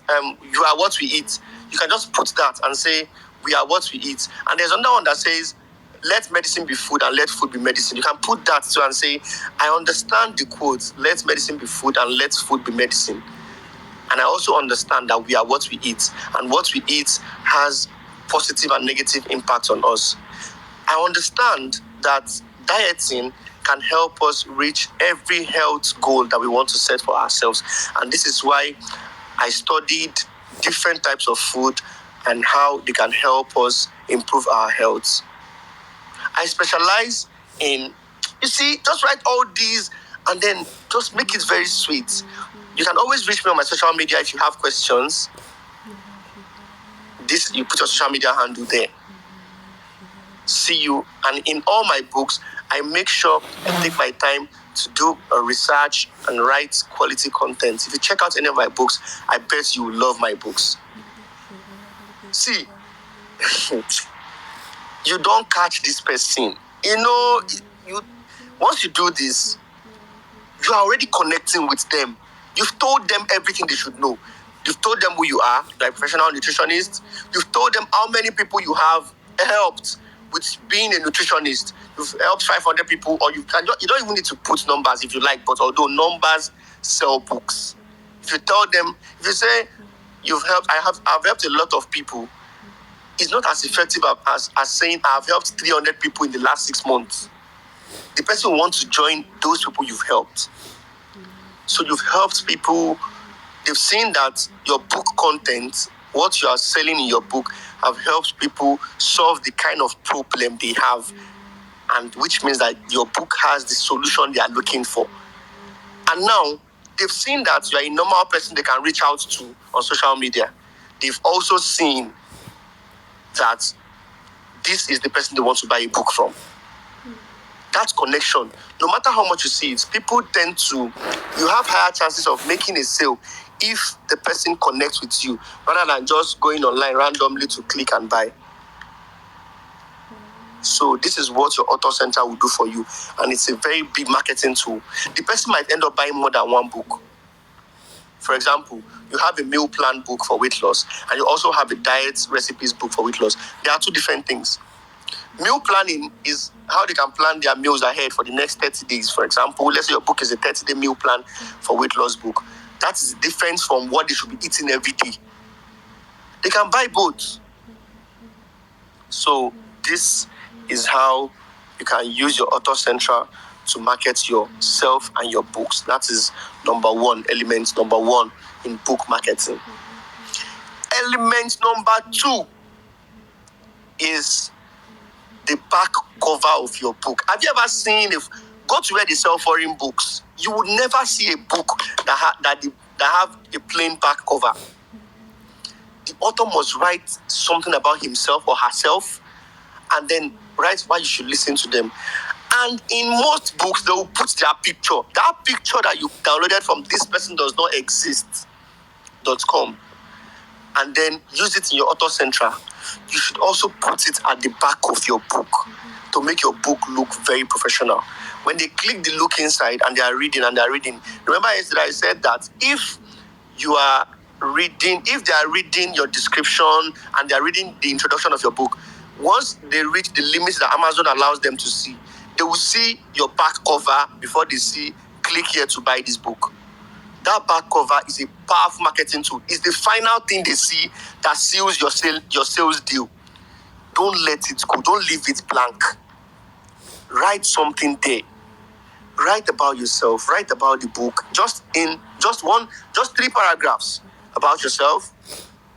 S2: you are what we eat. You can just put that and say we are what we eat. And there's another one that says let medicine be food and let food be medicine. You can put that too and say I understand the quote, let medicine be food and let food be medicine. And I also understand that we are what we eat, and what we eat has positive and negative impact on us. I understand that dieting can help us reach every health goal that we want to set for ourselves. And this is why I studied different types of food and how they can help us improve our health. I specialize in, just write all these and then just make it very sweet. You can always reach me on my social media if you have questions. You put your social media handle there. See you. And in all my books, I make sure I take my time to do a research and write quality content. If you check out any of my books, I bet you will love my books. See, you don't catch this person. Once you do this, you are already connecting with them. You've told them everything they should know. You've told them who you are, you're a professional nutritionist. You've told them how many people you have helped with being a nutritionist. You've helped 500 people, or you don't even need to put numbers if you like, but although numbers sell books. If you say I've helped a lot of people, it's not as effective as saying I've helped 300 people in the last 6 months. The person will want to join those people you've helped. So you've helped people. They've seen that your book content, what you are selling in your book, have helped people solve the kind of problem they have, and which means that your book has the solution they are looking for. And now they've seen that you are a normal person they can reach out to on social media. They've also seen that this is the person they want to buy a book from. That connection, no matter how much you see it, you have higher chances of making a sale if the person connects with you rather than just going online randomly to click and buy. So this is what your author center will do for you, and it's a very big marketing tool. The person might end up buying more than one book. For example, you have a meal plan book for weight loss, and you also have a diet recipes book for weight loss. They are two different things. Meal planning is how they can plan their meals ahead for the next 30 days. For example, let's say your book is a 30-day meal plan for weight loss book. That is different from what they should be eating every day. They can buy both. So this is how you can use your Author Central to market yourself and your books. That is element number one in book marketing. Element number 2 is the back cover of your book. Have you ever seen, go to where they sell foreign books, you would never see a book that have a plain back cover. The author must write something about himself or herself, and then write why you should listen to them. And in most books, they will put their picture. That picture that you downloaded from this person does not exist.com. And then use it in your Author Central. You should also put it at the back of your book to make your book look very professional. When they click the look inside and they are reading, remember yesterday I said that if they are reading your description and they are reading the introduction of your book, once they reach the limits that Amazon allows them to see, they will see your back cover before they see click here to buy this book. That back cover is a powerful marketing tool. It's the final thing they see that seals your sales deal. Don't let it go. Don't leave it blank. Write something there. Write about yourself. Write about the book. Just 3 paragraphs about yourself,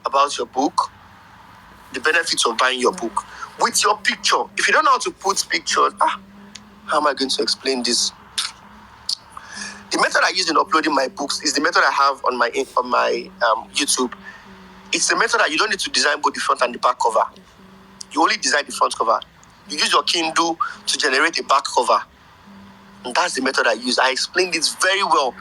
S2: about your book, the benefits of buying your book with your picture. If you don't know how to put pictures, how am I going to explain this? The method I use in uploading my books is the method I have on my YouTube. It's a method that you don't need to design both the front and the back cover. You only design the front cover. You use your Kindle to generate a back cover. And that's the method I use. I explained it very well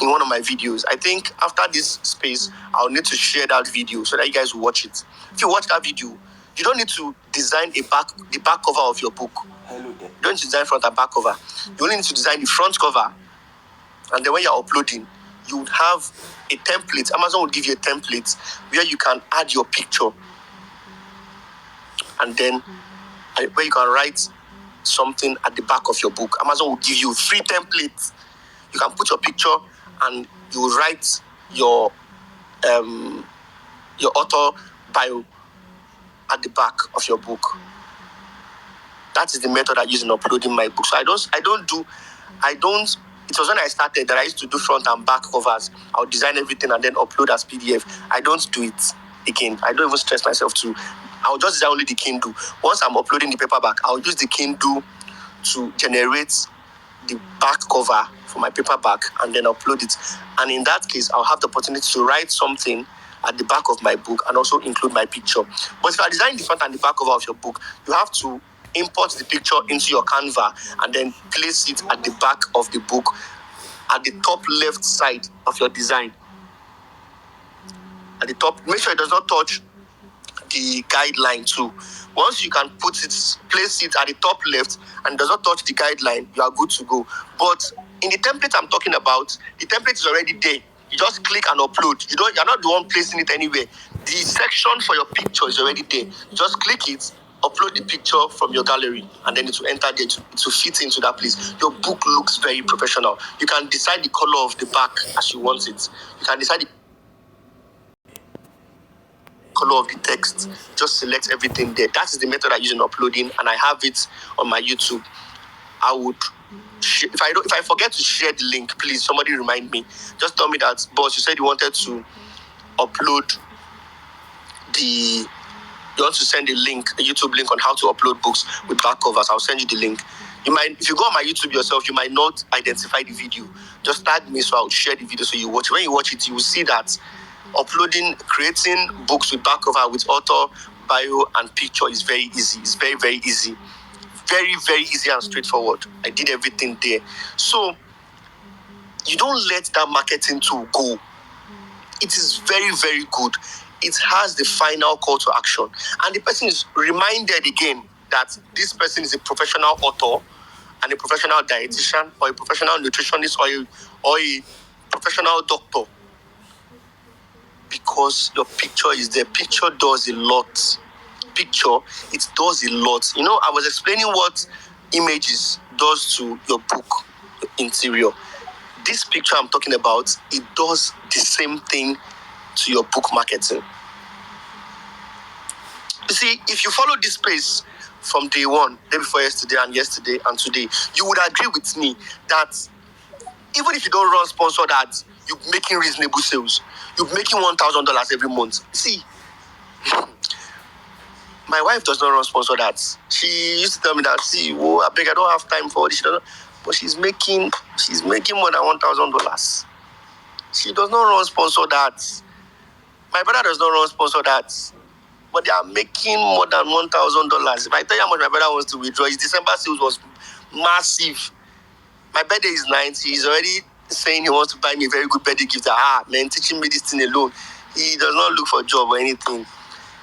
S2: in one of my videos. I think after this space, I'll need to share that video so that you guys will watch it. If you watch that video, you don't need to design the back cover of your book. You don't need to design front and back cover. You only need to design the front cover. And then when you're uploading, you would have a template. Amazon will give you a template where you can add your picture. And then where you can write something at the back of your book. Amazon will give you a free template. You can put your picture and you will write your author bio at the back of your book. That is the method I use in uploading my book. So it was when I started that I used to do front and back covers. I'll design everything and then upload as PDF. I don't do it again. I don't even stress myself to. I'll just design only the Kindle. Once I'm uploading the paperback, I'll use the Kindle to generate the back cover for my paperback and then upload it. And in that case, I'll have the opportunity to write something at the back of my book and also include my picture. But if I design the front and the back cover of your book, you have to import the picture into your Canva and then place it at the back of the book at the top left side of your design. At the top, make sure it does not touch the guideline too. Once you can place it at the top left and does not touch the guideline, you are good to go. But in the template I'm talking about, the template is already there. You just click and upload. You're not the one placing it anywhere. The section for your picture is already there. You just click it, upload the picture from your gallery, and then it will enter there to fit into that place. Your book looks very professional. You can decide the color of the back as you want it. You can decide the color of the text. Just select everything there. That is the method I use in uploading, and I have it on my YouTube. I would if I forget to share the link, please somebody remind me. Just tell me that, boss, you said you wanted to upload you want to send a YouTube link on how to upload books with back covers. I'll send you the link. If you go on my YouTube yourself, you might not identify the video. Just tag me so I'll share the video so you watch it. When you watch it, you will see that creating books with back cover with author, bio, and picture is very easy. It's very, very easy. Very, very easy and straightforward. I did everything there. So you don't let that marketing tool go. It is very, very good. It has the final call to action. And the person is reminded again that this person is a professional author and a professional dietitian or a professional nutritionist or a professional doctor. Because your picture is there. Picture does a lot. It does a lot. I was explaining what images does to your book interior. This picture I'm talking about, it does the same thing to your book marketing. You see, if you follow this space from day one, day before yesterday and today, you would agree with me that even if you don't run sponsored ads, you're making reasonable sales. You're making $1,000 every month. See, my wife does not run sponsored ads. She used to tell me that, I beg, I don't have time for this. But she's making more than $1,000. She does not run sponsored ads. My brother does not run sponsored ads. But they are making more than $1,000. If I tell you how much my brother wants to withdraw, his December sales was massive. My birthday is 90. He's already saying he wants to buy me a very good birthday gift. Man, teaching me this thing alone. He does not look for a job or anything.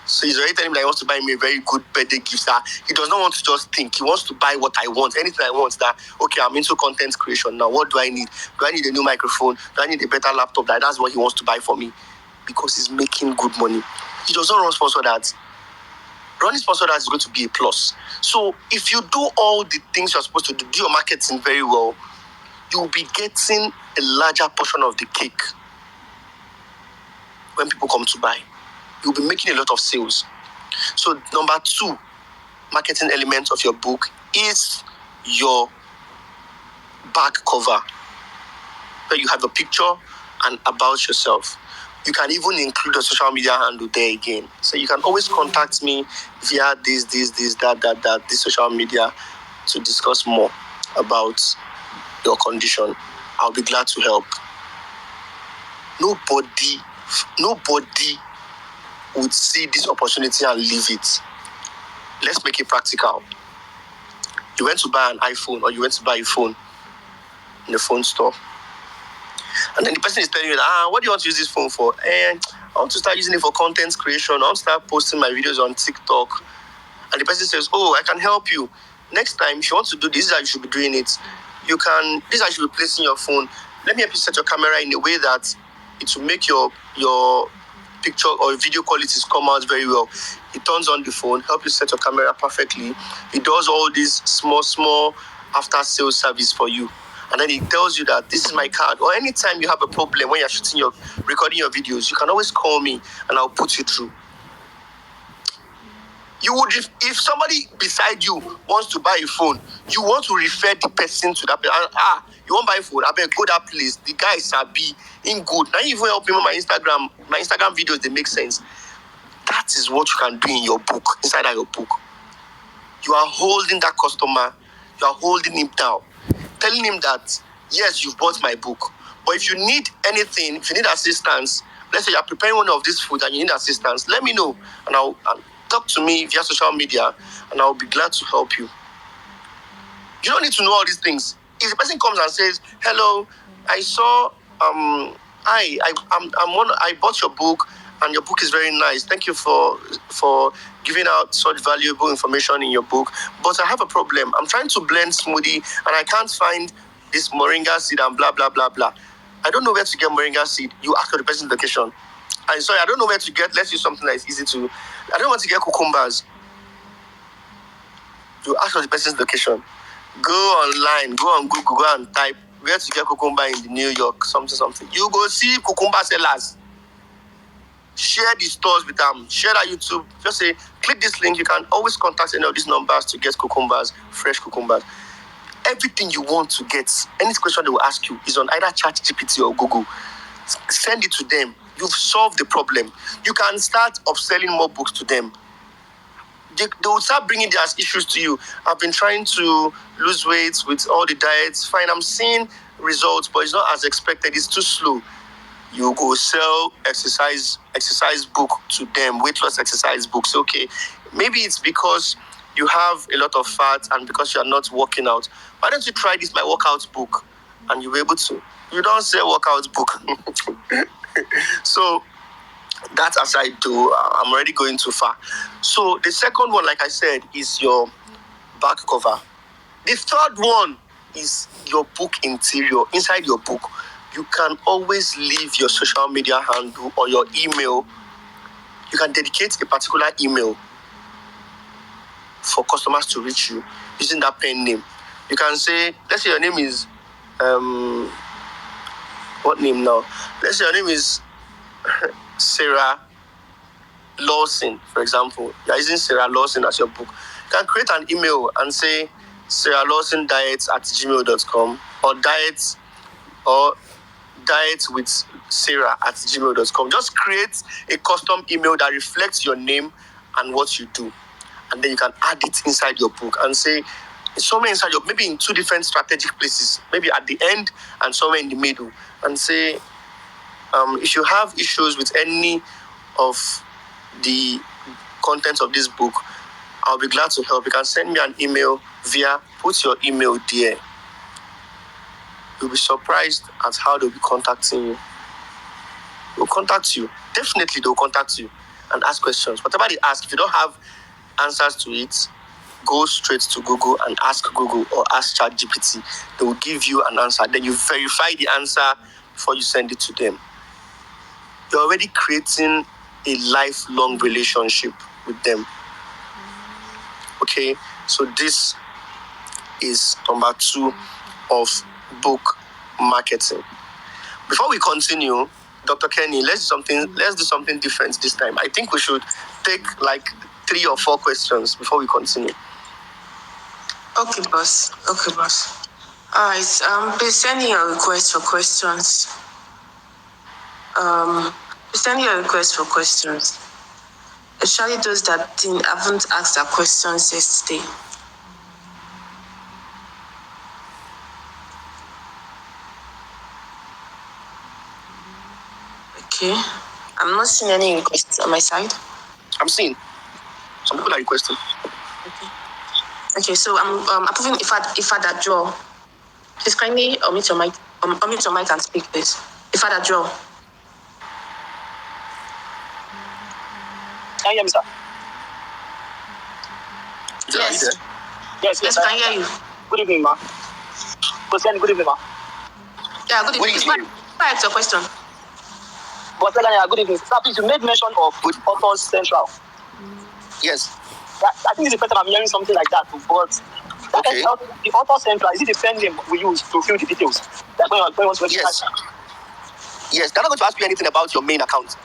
S2: So he's already telling me that he wants to buy me a very good birthday gift. He does not want to just think. He wants to buy what I want. Anything I want. Okay, I'm into content creation now. What do I need? Do I need a new microphone? Do I need a better laptop? That's what he wants to buy for me. Because he's making good money. He does not run sponsored ads. Running sponsored ads is going to be a plus. So if you do all the things you're supposed to do your marketing very well, you will be getting a larger portion of the cake when people come to buy. You'll be making a lot of sales. So number 2 marketing element of your book is your back cover, where you have a picture and about yourself. You can even include a social media handle there again. So you can always contact me via this, this social media to discuss more about your condition. I'll be glad to help. Nobody would see this opportunity and leave it. Let's make it practical. You went to buy an iPhone or you went to buy a phone in the phone store. And then the person is telling you, what do you want to use this phone for? And I want to start using it for content creation. I want to start posting my videos on TikTok. And the person says, I can help you. Next time, if you want to do this is how you should be doing it. This is how you should be placing your phone. Let me help you set your camera in a way that it will make your picture or video qualities come out very well. It turns on the phone, help you set your camera perfectly. It does all these small after sales service for you. And then it tells you that this is my card. Or anytime you have a problem when you're recording your videos, you can always call me and I'll put you through. You would, if somebody beside you wants to buy a phone, you want to refer the person to that person. You want to buy a phone? I better go that place. The guy is sabi in good. Now you even help him on my Instagram videos, they make sense. That is what you can do in your book, inside of your book. You are holding that customer, you are holding him down, telling him that, yes, you've bought my book. But if you need anything, if you need assistance, let's say you're preparing one of these foods and you need assistance, let me know. And I'll talk to me via social media and I'll be glad to help you. You don't need to know all these things. If the person comes and says, hello, I saw, I bought your book and your book is very nice. Thank you for giving out such valuable information in your book. But I have a problem. I'm trying to blend smoothie and I can't find this moringa seed and blah, blah, blah, blah. I don't know where to get moringa seed. You ask for the person's location. I'm sorry, I don't know where to get, let's use something that is easy to, I don't want to get cucumbers. You ask for the person's location. Go online, go on Google, go and type where to get cucumber in New York, something. You go see cucumber sellers. Share the stores with them. Share that YouTube. Just say, click this link. You can always contact any of these numbers to get cucumbers, fresh cucumbers. Everything you want to get, any question they will ask you is on either ChatGPT or Google. Send it to them. You've solved the problem. You can start upselling more books to them. They will start bringing their issues to you. I've been trying to lose weight with all the diets. Fine, I'm seeing results, but it's not as expected. It's too slow. You go sell exercise book to them, weight loss exercise books. Okay, maybe it's because you have a lot of fat and because you are not working out. Why don't you try this, my workout book, and you'll be able to. You don't sell workout book. So that aside, though, I'm already going too far. So the second one, like I said, is your back cover. The third one is your book interior. Inside your book, you can always leave your social media handle or your email. You can dedicate a particular email for customers to reach you using that pen name. You can say, let's say your name is, what name now? Let's say your name is Sarah Lawson, for example. You're using Sarah Lawson as your book. You can create an email and say sarah.lawsondiets@gmail.com or diet with sarah@gmail.com. Just create a custom email that reflects your name and what you do. And then you can add it inside your book and say, somewhere inside your, maybe in two different strategic places, maybe at the end and somewhere in the middle, and say, if you have issues with any of the contents of this book, I'll be glad to help. You can send me an email put your email there. You'll be surprised at how they'll be contacting you. They'll contact you. Definitely they'll contact you and ask questions. Whatever they ask, if you don't have answers to it, go straight to Google and ask Google or ask ChatGPT. They will give you an answer. Then you verify the answer before you send it to them. You're already creating a lifelong relationship with them. Okay, so this is number 2 of book marketing. Before we continue, Dr. Kenny, let's do something different this time. I think we should take like 3 or 4 questions before we continue.
S1: Okay, boss. All right. Please send in your request for questions. Especially those that haven't asked their questions yesterday. Okay. I'm not seeing any requests on my side.
S2: I'm seeing some people are requesting.
S1: Okay, so I'm approving Ifada draw. Please kindly unmute your mic. Unmute your mic and speak, please. Ifada draw.
S3: Can you hear me, sir?
S1: Yes.
S3: Yes,
S1: Yes, we can hear you.
S3: Good evening, ma. Good evening, ma.
S1: Yeah, good evening. What's your question?
S3: But good evening. Sir, please, you made mention of Authors Central.
S2: Yes.
S3: I think it's the first time I'm hearing something like that, but
S2: Okay.
S3: The Authors Central, is it the pen name we use to fill the details? That's when you want to
S2: Yes. Yes, they're not going to ask you anything about your main account.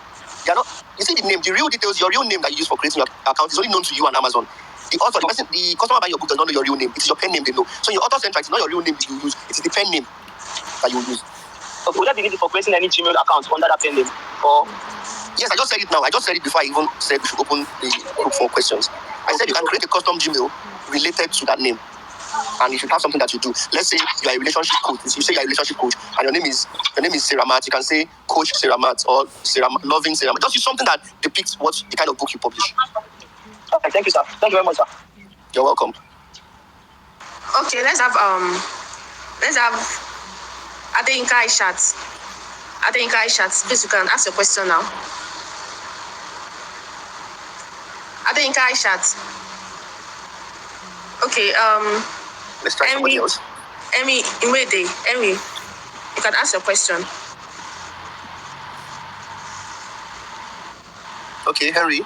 S2: They're not. You see the name, the real details, your real name that you use for creating your account is only known to you and Amazon. The author, the customer buying your book does not know your real name. It is your pen name they know. So your Author Central, it's not your real name that you use. It is the pen name that you use.
S3: Okay, would that be needed for creating any Gmail account under that pen name? Or
S2: yes, I just said it now. I just said it before I even said we should open the group for questions. I said you can create a custom Gmail related to that name. And you should have something that you do. Let's say you are a relationship coach. You say you are a relationship coach, and your name is Sarah Matt. You can say Coach Sarah Matt or Loving Sarah Matt. Just use something that depicts what the kind of book you publish.
S3: Okay, thank you, sir. Thank you very much, sir.
S2: You're welcome.
S1: Okay, let's have Adeyinka Aishat. Adeyinka Aishat, please you can ask your question now. Adeyinka Aishat. Okay,
S2: let's try somebody else.
S1: Emmy, you can ask your question.
S2: Okay, Henry.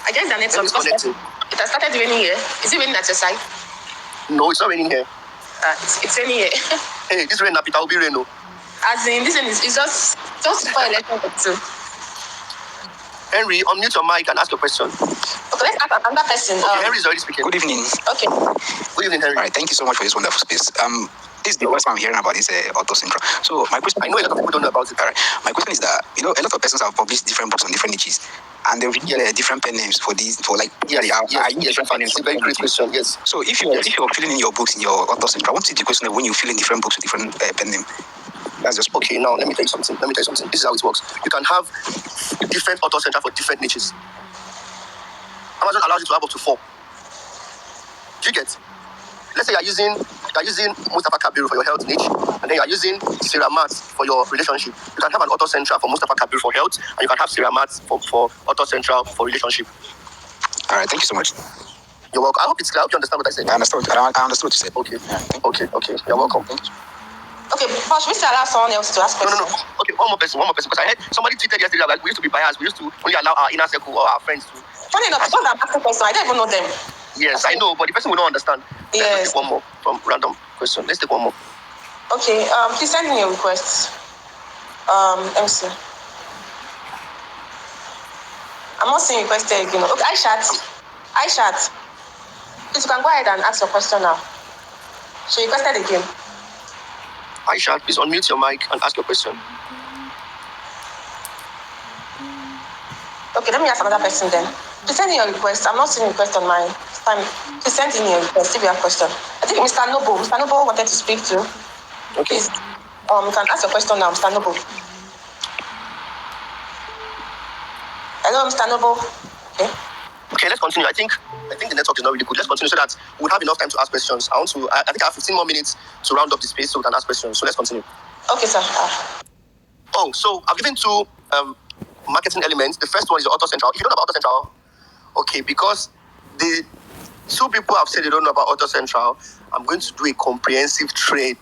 S1: I guess the network is connecting. It has started raining here. Is it raining at your side?
S2: No, it's not raining here.
S1: It's raining here.
S2: Hey, this rain, it will be rain.
S1: As in, this is just for election too.
S2: Henry, unmute your mic and ask your question.
S1: Okay, let's ask another person.
S2: Okay, Henry is already speaking.
S4: Good evening.
S1: Okay.
S2: Good evening, Henry.
S4: All right, thank you so much for this wonderful space. This is the first time I'm hearing about this Authors Central. So my question,
S2: I know a lot of people don't know about it.
S4: All right, my question is that a lot of persons have published different books on different niches, and they've used different pen names for these
S2: yes, different pen names. It's a very great question. Yes.
S4: So if you're filling in your books in your Authors Central, what's the question of when you fill in different books with different pen name?
S2: That's just okay. Now let me tell you something. This is how it works. You can have different Authors Central for different niches. Amazon allows you to have up to 4. Do you get? Let's say you're using Mustafa Kabiru for your health niche, and then you're using Sarah Matt for your relationship. You can have an Authors Central for Mustafa Kabiru for health, and you can have Sarah Matt for Authors Central for relationship.
S4: All right, thank you so much.
S2: You're welcome. I hope it's clear. I hope you understand what I said.
S4: I understood what you said.
S2: Okay. Okay. You're welcome. Thank you.
S1: Okay, but should we still allow someone else to ask questions?
S2: No. Okay, one more person. Because I heard somebody tweeted yesterday like we used to be biased. We used to only allow our inner circle or our friends to.
S1: Funny enough, those that asking questions, I don't even know them.
S2: Yes, I know, but the person will not understand.
S1: Yes.
S2: Let's take one more from random question. Let's take one more.
S1: Okay, please send me your request. Let me see. I'm not seeing request there again. Okay, Aishat. Please, you can go ahead and ask your question now. She requested again.
S2: Aishat, please unmute your mic and ask your question.
S1: Okay, let me ask another person then. Please send in your request. I'm not seeing request on my time. Please send in your request if you have a question. I think Mr. Noble wanted to speak to.
S2: Okay.
S1: Please, you can ask your question now, Mr. Noble. Hello, Mr. Noble.
S2: Okay, let's continue. I think the network is not really good. Let's continue so that we'll have enough time to ask questions. I think I have 15 more minutes to round up the space so we can ask questions. So let's continue.
S1: Okay, sir.
S2: So I've given 2 marketing elements. The first one is the Authors Central. If you don't know about Authors Central, okay, because the 2 people have said they don't know about Authors Central, I'm going to do a comprehensive thread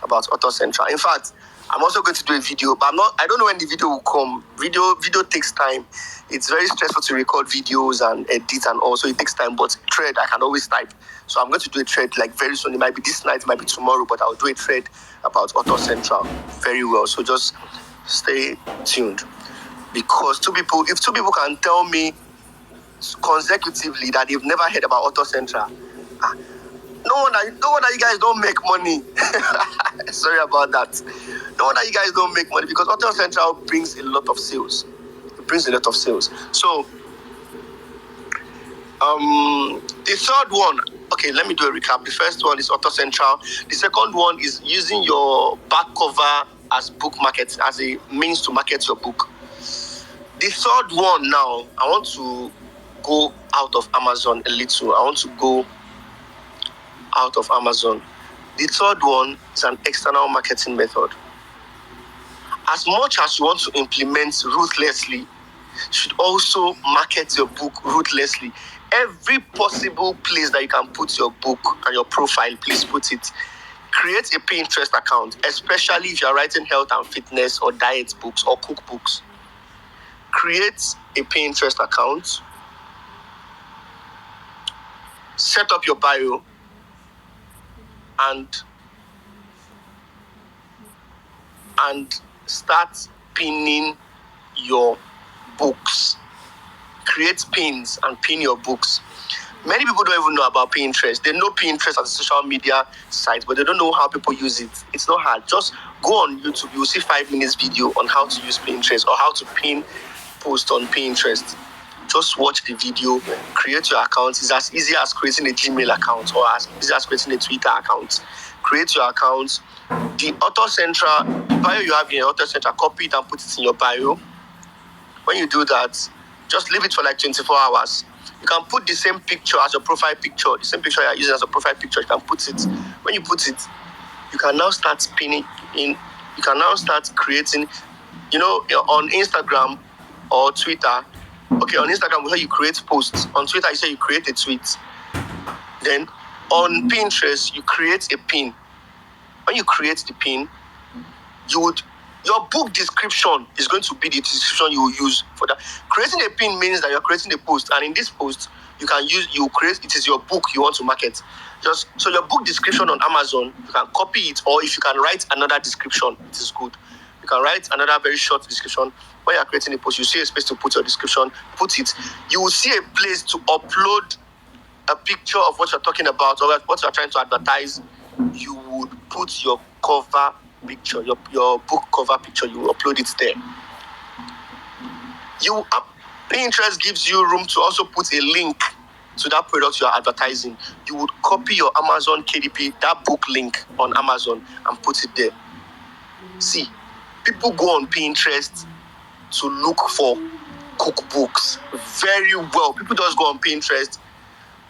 S2: about Authors Central. In fact, I'm also going to do a video, but I don't know when the video will come. Video takes time. It's very stressful to record videos and edit and all, so it takes time, but thread, I can always type. So I'm going to do a thread like very soon. It might be this night, it might be tomorrow, but I'll do a thread about Authors Central very well. So just stay tuned. Because if 2 people can tell me consecutively that they've never heard about Authors Central, no wonder you guys don't make money. Sorry about that. No wonder you guys don't make money, because Authors Central brings a lot of sales. It brings a lot of sales. So, the third one, okay, let me do a recap. The first one is Authors Central. The second one is using your back cover as book market, as a means to market your book. The third one now, I want to go out of Amazon a little. I want to go out of Amazon. The third one is an external marketing method. As much as you want to implement ruthlessly, you should also market your book ruthlessly. Every possible place that you can put your book and your profile, please put it. Create a Pinterest account, especially if you're writing health and fitness or diet books or cookbooks. Create a Pinterest account. Set up your bio and start pinning your books. Create pins and pin your books. Many people don't even know about Pinterest. They know Pinterest as a social media site, but they don't know how people use it. It's not hard. Just go on YouTube. You'll see 5 minutes video on how to use Pinterest or how to pin post on Pinterest. Just watch the video, create your account. It's as easy as creating a Gmail account or as easy as creating a Twitter account. Create your account. The Author Central, the bio you have in your Author Central, copy it and put it in your bio. When you do that, just leave it for like 24 hours. You can put the same picture as your profile picture, the same picture you're using as a profile picture. You can put it. When you put it, you can now start pinning in. You can now start creating, on Instagram or Twitter. Okay, on Instagram, we say you create posts. On Twitter, you say you create a tweet. Then on Pinterest, you create a pin. When you create the pin, your book description is going to be the description you will use for that. Creating a pin means that you're creating a post, and in this post, it is your book you want to market. So your book description on Amazon, you can copy it, or if you can write another description, it is good. You can write another very short description. When you're creating a post, you see a space to put your description, put it. You will see a place to upload a picture of what you're talking about or what you're trying to advertise. You would put your cover picture, your book cover picture, you upload it there. Pinterest gives you room to also put a link to that product you are advertising. You would copy your Amazon KDP, that book link on Amazon, and put it there. See, people go on Pinterest to look for cookbooks very well. People just go on Pinterest.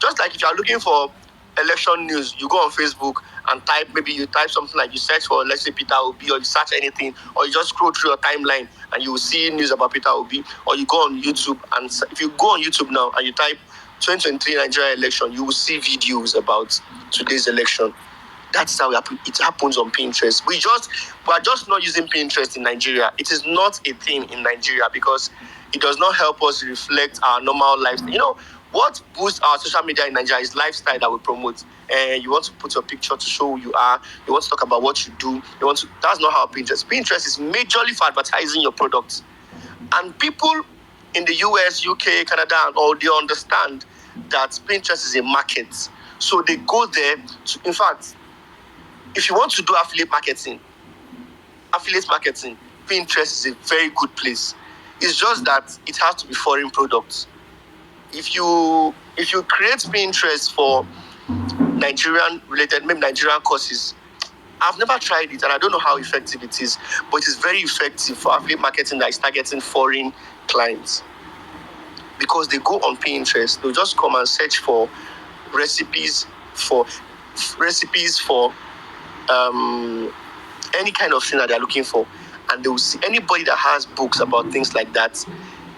S2: Just like if you are looking for election news, you go on Facebook and you type something like, you search for, let's say, Peter Obi, or you search anything, or you just scroll through your timeline and you will see news about Peter Obi, or you go on YouTube, and if you go on YouTube now and you type 2023 Nigeria election, you will see videos about today's election. That's how it happens on Pinterest. We are just not using Pinterest in Nigeria. It is not a thing in Nigeria because it does not help us reflect our normal lifestyle. What boosts our social media in Nigeria is lifestyle that we promote. You want to put your picture to show who you are. You want to talk about what you do. That's not how Pinterest is majorly for advertising your products. And people in the US, UK, Canada, and all, they understand that Pinterest is a market. So they go there in fact, if you want to do affiliate marketing, Pinterest is a very good place. It's just that it has to be foreign products. If you create Pinterest for Nigerian courses, I've never tried it and I don't know how effective it is, but it is very effective for affiliate marketing that is targeting foreign clients. Because they go on Pinterest, they'll just come and search for recipes for any kind of thing that they're looking for, and they will see anybody that has books about things like that,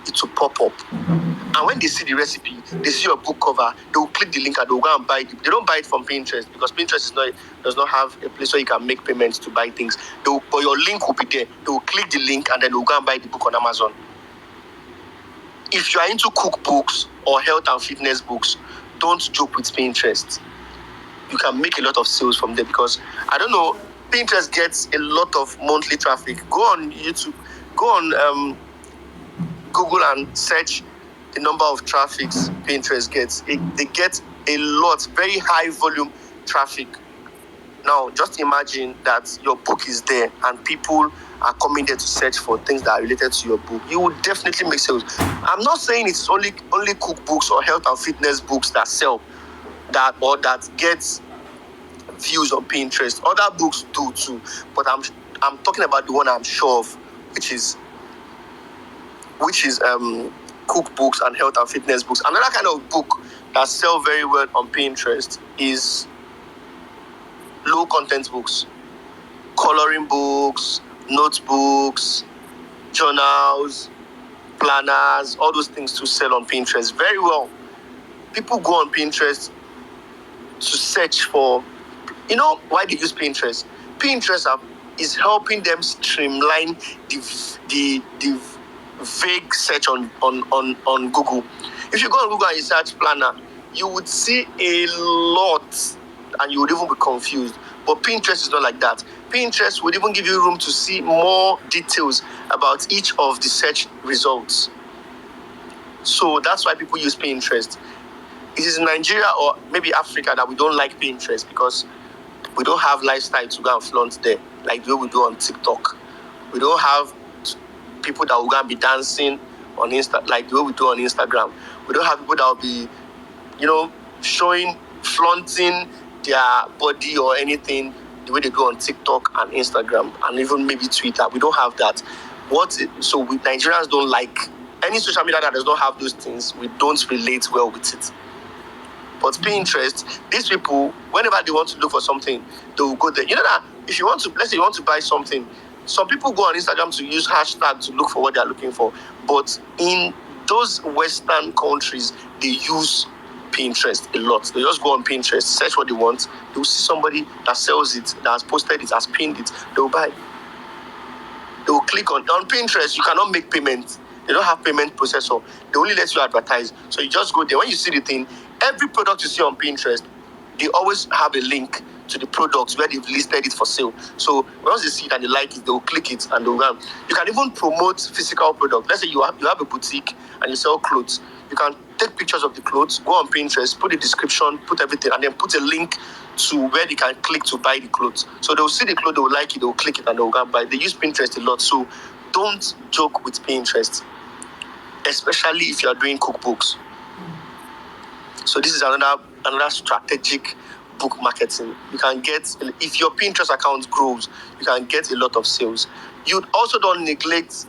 S2: it will pop up. And when they see the recipe, they see your book cover, they will click the link and they will go and buy it. They don't buy it from Pinterest because Pinterest does not have a place where you can make payments to buy things. But your link will be there. They will click the link and then they will go and buy the book on Amazon. If you are into cookbooks or health and fitness books, don't joke with Pinterest. You can make a lot of sales from there because, I don't know, Pinterest gets a lot of monthly traffic. Go on YouTube, go on Google and search the number of traffics Pinterest gets. They get a lot, very high volume traffic. Now, just imagine that your book is there and people are coming there to search for things that are related to your book. You will definitely make sales. I'm not saying it's only cookbooks or health and fitness books that sell that get views on Pinterest. Other books do too, but I'm talking about the one I'm sure of, which is cookbooks and health and fitness books. Another kind of book that sell very well on Pinterest is low content books, coloring books, notebooks, journals, planners, all those things to sell on Pinterest very well. People go on Pinterest to search for, why they use Pinterest? Pinterest is helping them streamline the vague search on Google. If you go on Google and you search planner, you would see a lot and you would even be confused. But Pinterest is not like that. Pinterest would even give you room to see more details about each of the search results. So that's why people use Pinterest. It is in Nigeria or maybe Africa that we don't like Pinterest because we don't have lifestyle to go and flaunt there like the way we do on TikTok. We don't have people that will go and be dancing on Insta like the way we do on Instagram. We don't have people that will be, showing, flaunting their body or anything the way they do on TikTok and Instagram and even maybe Twitter. We don't have that. So we Nigerians don't like any social media that does not have those things. We don't relate well with it. But Pinterest, these people, whenever they want to look for something, they will go there. You know that if you want to, let's say you want to buy something, some people go on Instagram to use hashtag to look for what they're looking for. But in those Western countries, they use Pinterest a lot. They just go on Pinterest, search what they want. They will see somebody that sells it, that has posted it, has pinned it. They will buy. They will click on Pinterest. You cannot make payment. They don't have payment processor. They only let you advertise. So you just go there. When you see the thing, every product you see on Pinterest, they always have a link to the products where they've listed it for sale. So once they see it and they like it, they will click it and they will run. You can even promote physical products. Let's say you have a boutique and you sell clothes. You can take pictures of the clothes, go on Pinterest, put a description, put everything, and then put a link to where they can click to buy the clothes. So they'll see the clothes, they'll like it, they'll click it, and they'll go and buy. They use Pinterest a lot. So don't joke with Pinterest, especially if you're doing cookbooks. So this is another strategic book marketing. You can get, if your Pinterest account grows, you can get a lot of sales. You also don't neglect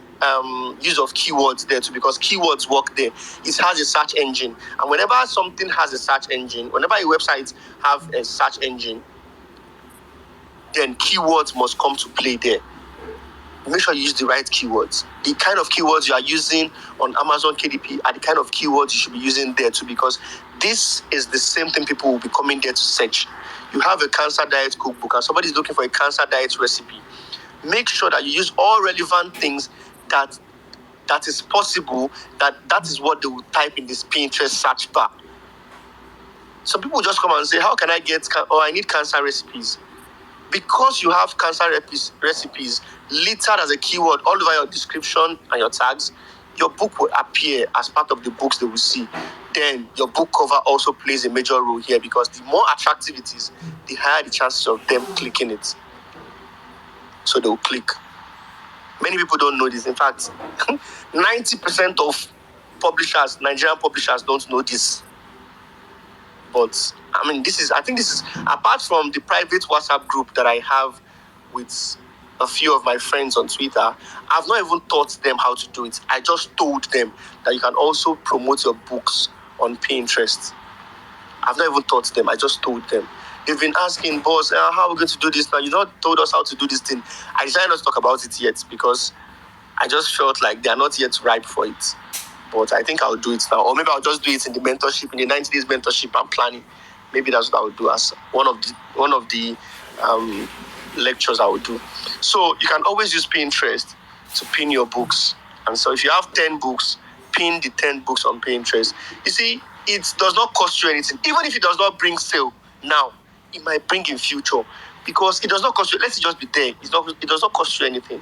S2: use of keywords there too, because keywords work there. It has a search engine, and whenever something has a search engine, whenever a website have a search engine, then keywords must come to play there. Make sure you use the right keywords. The kind of keywords you are using on Amazon KDP are the kind of keywords you should be using there too, because this is the same thing people will be coming there to search. You have a cancer diet cookbook and somebody is looking for a cancer diet recipe. Make sure that you use all relevant things that is possible, that is what they will type in this Pinterest search bar. Some people just come and say, how can I get, I need cancer recipes. Because you have cancer recipes littered as a keyword all over your description and your tags, your book will appear as part of the books they will see. Then your book cover also plays a major role here, because the more attractive it is, the higher the chances of them clicking it. So they will click. Many people don't know this. In fact, 90% of publishers, Nigerian publishers, don't know this. But I think this is apart from the private WhatsApp group that I have with a few of my friends on Twitter, I've not even taught them how to do it. I just told them that you can also promote your books on Pinterest. I've not even taught them. I just told them. They've been asking, boss, how are we going to do this now? You not told us how to do this thing. I decided not to talk about it yet because I just felt like they are not yet ripe for it. But I think I'll do it now. Or maybe I'll just do it in the mentorship, in the 90 days mentorship I'm planning. Maybe that's what I would do as one of the lectures I would do. So you can always use Pinterest to pin your books. And so if you have 10 books, pin the 10 books on Pinterest. You see, it does not cost you anything. Even if it does not bring sale now, it might bring in future, because it does not cost you. Let's just be there. It does not cost you anything.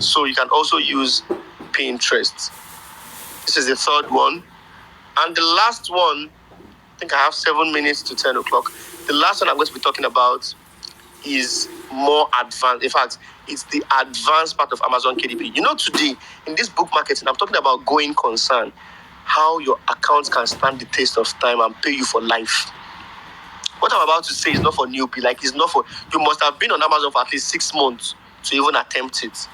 S2: So you can also use Pinterest. This is the third one. And the last one, I think I have 7 minutes to 10 o'clock. The last one I'm going to be talking about is more advanced. In fact, it's the advanced part of Amazon KDP. Today, in this book marketing, I'm talking about going concern, how your account can stand the test of time and pay you for life. What I'm about to say is not for newbie. Like, it's not for, you must have been on Amazon for at least 6 months to even attempt it.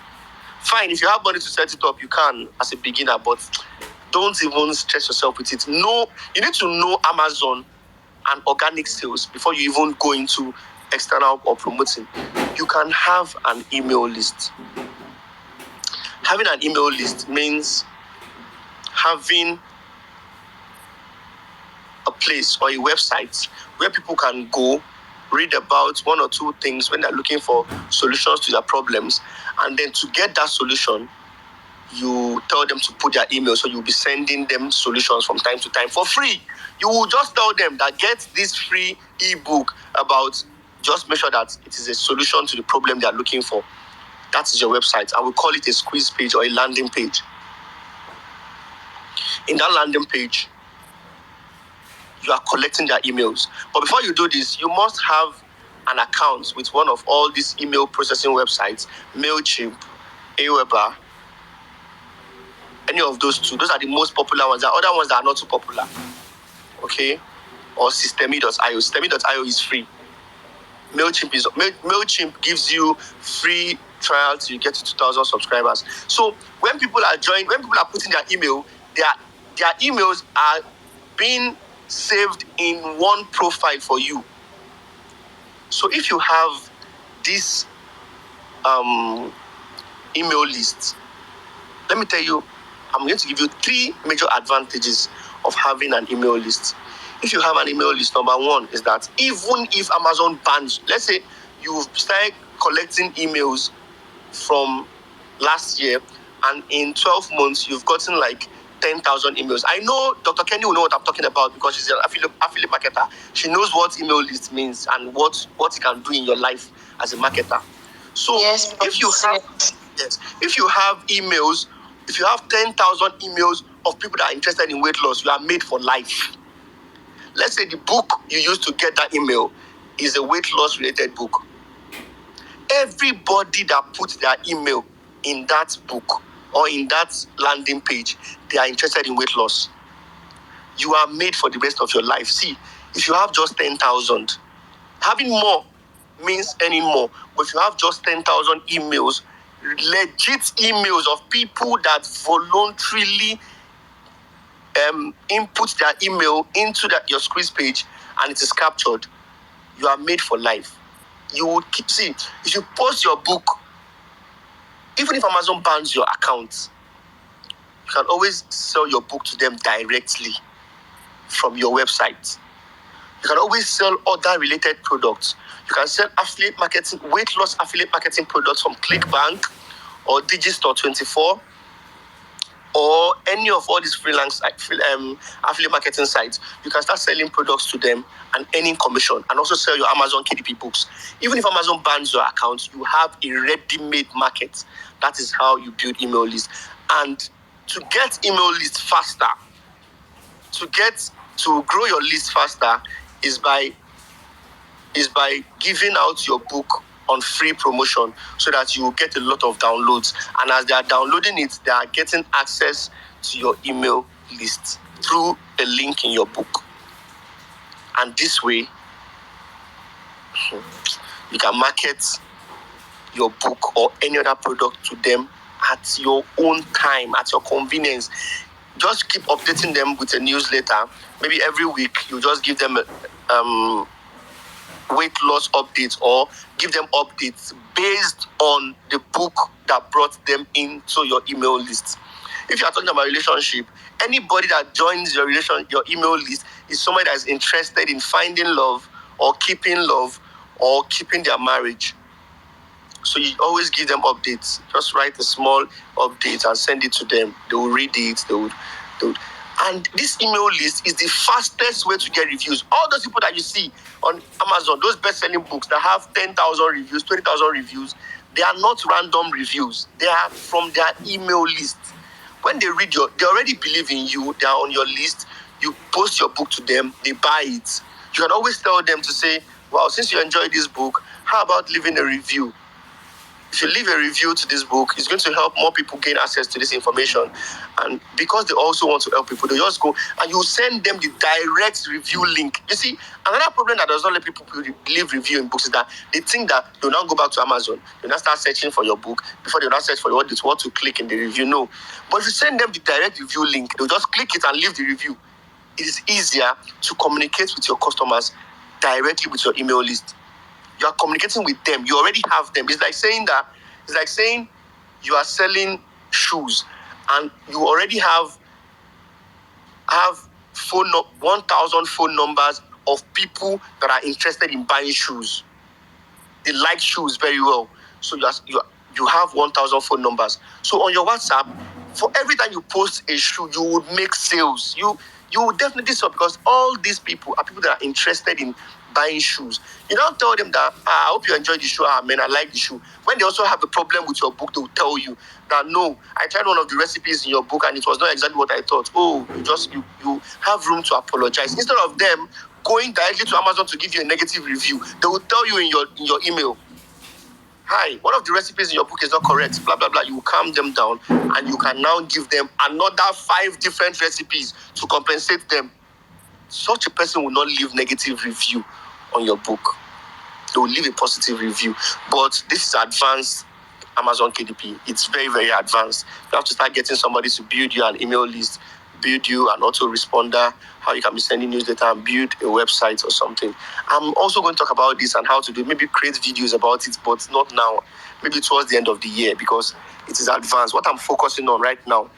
S2: Fine, if you have money to set it up, you can as a beginner, but don't even stress yourself with it. No, you need to know Amazon and organic sales before you even go into external or promoting. You can have an email list. Having an email list means having a place or a website where people can go read about 1 or 2 things when they're looking for solutions to their problems, and then to get that solution, you tell them to put their email, so you'll be sending them solutions from time to time for free. You will just tell them that get this free ebook about, just make sure that it is a solution to the problem they are looking for. That is your website. I will call it a squeeze page or a landing page. In that landing page, you are collecting their emails. But before you do this, you must have an account with one of all these email processing websites, MailChimp, Aweber, any of those 2. Those are the most popular ones. There are other ones that are not too popular. Okay? Or Systemi.io. Systemi.io is free. MailChimp gives you free trial till you get to 2,000 subscribers. So when people are putting their email, their emails are being saved in one profile for you. So if you have this email list, let me tell you, I'm going to give you 3 major advantages of having an email list. If you have an email list, number 1 is that even if Amazon bans, let's say you've started collecting emails from last year, and in 12 months you've gotten like 10,000 emails. I know Dr. Kenny will know what I'm talking about because she's an affiliate marketer. She knows what email list means and what it can do in your life as a marketer. So
S1: Yes,
S2: if you have emails, if you have 10,000 emails of people that are interested in weight loss, you are made for life. Let's say the book you used to get that email is a weight loss related book. Everybody that puts their email in that book or in that landing page, they are interested in weight loss. You are made for the rest of your life. See, if you have just 10,000, having more means earning more. But if you have just 10,000 emails, legit emails of people that voluntarily input their email into your squeeze page and it is captured, you are made for life. You would keep, see, if you post your book, even if Amazon bans your account, you can always sell your book to them directly from your website. You can always sell other related products. You can sell affiliate marketing, weight loss affiliate marketing products from ClickBank or Digistore24 or any of all these freelance affiliate marketing sites. You can start selling products to them and earning commission, and also sell your Amazon KDP books. Even if Amazon bans your account, you have a ready-made market. That is how you build email lists. And to get email lists faster, to grow your list faster is by giving out your book on free promotion so that you will get a lot of downloads. And as they are downloading it, they are getting access to your email list through a link in your book. And this way, you can market your book or any other product to them at your own time, at your convenience. Just keep updating them with a newsletter. Maybe every week you just give them weight loss updates, or give them updates based on the book that brought them into your email list. If you are talking about relationship, anybody that joins your email list is somebody that is interested in finding love or keeping their marriage. So you always give them updates. Just write a small update and send it to them. They will read it. They would. And this email list is the fastest way to get reviews. All those people that you see on Amazon, those best-selling books that have 10,000 reviews, 20,000 reviews, they are not random reviews. They are from their email list. When they read they already believe in you. They are on your list. You post your book to them. They buy it. You can always tell them to say, wow, since you enjoyed this book, how about leaving a review? if you leave a review to this book, it's going to help more people gain access to this information. And because they also want to help people, they just go and you send them the direct review link. You see, another problem that does not let people leave review in books is that they think that they'll now go back to Amazon, they'll now start searching for your book before they'll now search for what to click in the review. No. But if you send them the direct review link, they'll just click it and leave the review. It is easier to communicate with your customers directly with your email list. You are communicating with them. You already have them. It's like saying you are selling shoes and you already have 1,000 phone numbers of people that are interested in buying shoes. They like shoes very well. So you have 1,000 phone numbers. So on your WhatsApp, for every time you post a shoe, you would make sales. You would definitely sell because all these people are people that are interested in buying shoes. You don't tell them that, I hope you enjoy the shoe, man, I like the shoe. When they also have a problem with your book, they will tell you that, no, I tried one of the recipes in your book and it was not exactly what I thought. Oh, you have room to apologize. Instead of them going directly to Amazon to give you a negative review, they will tell you in your email, hi, one of the recipes in your book is not correct, blah, blah, blah. You calm them down and you can now give them another 5 different recipes to compensate them. Such a person will not leave negative review on your book. They will leave a positive review. But this is advanced Amazon KDP. It's very, very advanced. You have to start getting somebody to build you an email list, build you an autoresponder, how you can be sending newsletter and build a website or something. I'm also going to talk about this and how to do it, maybe create videos about it, but not now. Maybe towards the end of the year because it is advanced. What I'm focusing on right now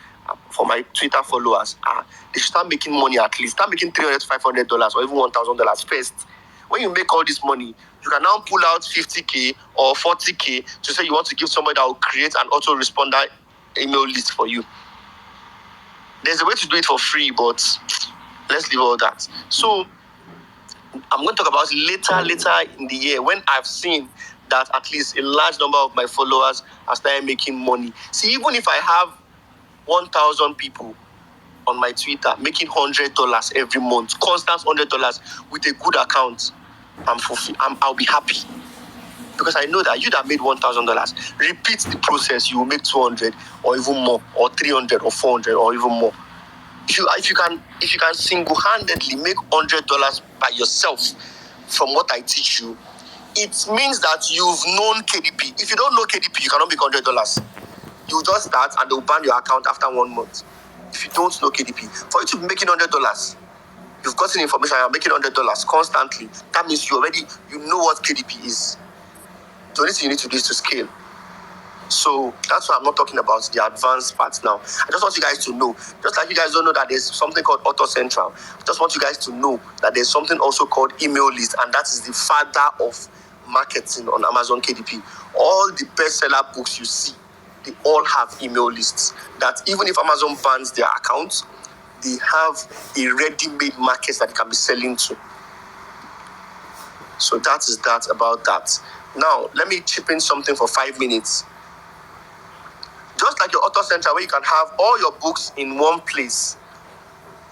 S2: for my Twitter followers, they should start making money at least. Start making $300 to $500 or even $1,000 first. When you make all this money, you can now pull out 50K or 40K to say you want to give somebody that will create an autoresponder email list for you. There's a way to do it for free, but let's leave all that. So I'm going to talk about it later in the year when I've seen that at least a large number of my followers are starting making money. See, even if I have 1,000 people on my Twitter making $100 every month, constant $100 with a good account, I'll be happy. Because I know that you that made $1,000, repeat the process, you will make 200 or even more, or 300 or 400 or even more. If you can single-handedly make $100 by yourself from what I teach you, it means that you've known KDP. If you don't know KDP, you cannot make $100. You just start and they'll ban your account after 1 month. If you don't know KDP, for you to be making $100, you've gotten information and you're making $100 constantly. That means you know what KDP is. The only thing you need to do is to scale. So that's why I'm not talking about the advanced parts now. I just want you guys to know, just like you guys don't know that there's something called Auto Central, I just want you guys to know that there's something also called email list, and that is the father of marketing on Amazon KDP. All the bestseller books you see, they all have email lists. That even if Amazon bans their accounts, they have a ready-made market that they can be selling to. So that is that about that. Now, let me chip in something for 5 minutes. Just like your Auto Center, where you can have all your books in one place.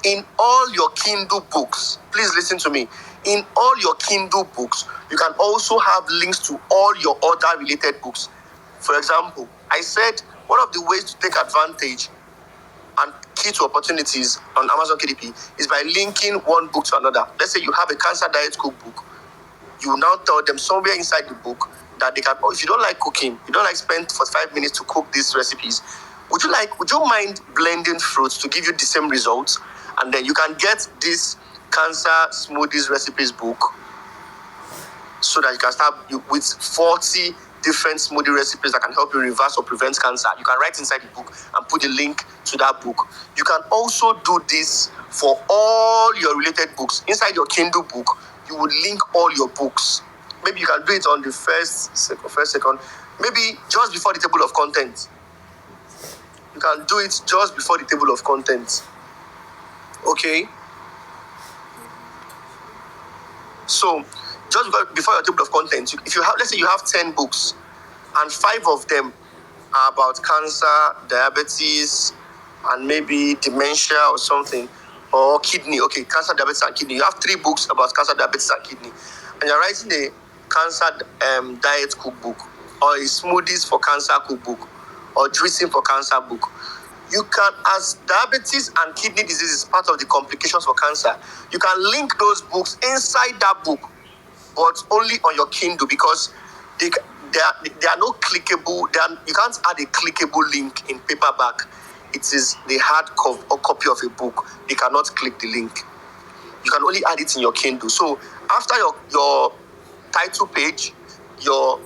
S2: In all your Kindle books, please listen to me. In all your Kindle books, you can also have links to all your other related books. For example, I said one of the ways to take advantage and key to opportunities on Amazon KDP is by linking one book to another. Let's say you have a cancer diet cookbook. You will now tell them somewhere inside the book that they can, if you don't like cooking, you don't like spend 45 minutes to cook these recipes, would you mind blending fruits to give you the same results? And then you can get this cancer smoothies recipes book so that you can start with 40 different smoothie recipes that can help you reverse or prevent cancer. You can write inside the book and put a link to that book. You can also do this for all your related books. Inside your Kindle book, you would link all your books. Maybe you can do it on the first second, maybe just before the table of contents. You can do it just before the table of contents. Okay? So, just before your table of contents, if you have, let's say you have 10 books, and 5 of them are about cancer, diabetes, and maybe dementia or something, or kidney. Okay, cancer, diabetes, and kidney. You have 3 books about cancer, diabetes, and kidney, and you're writing the cancer diet cookbook. or a smoothies for cancer cookbook or dressing for cancer book. You can, as diabetes and kidney disease is part of the complications for cancer, you can link those books inside that book, but only on your Kindle, because they are no clickable. You can't add a clickable link in paperback. It is the hard copy of a book. They cannot click the link. You can only add it in your Kindle. So after your title page, your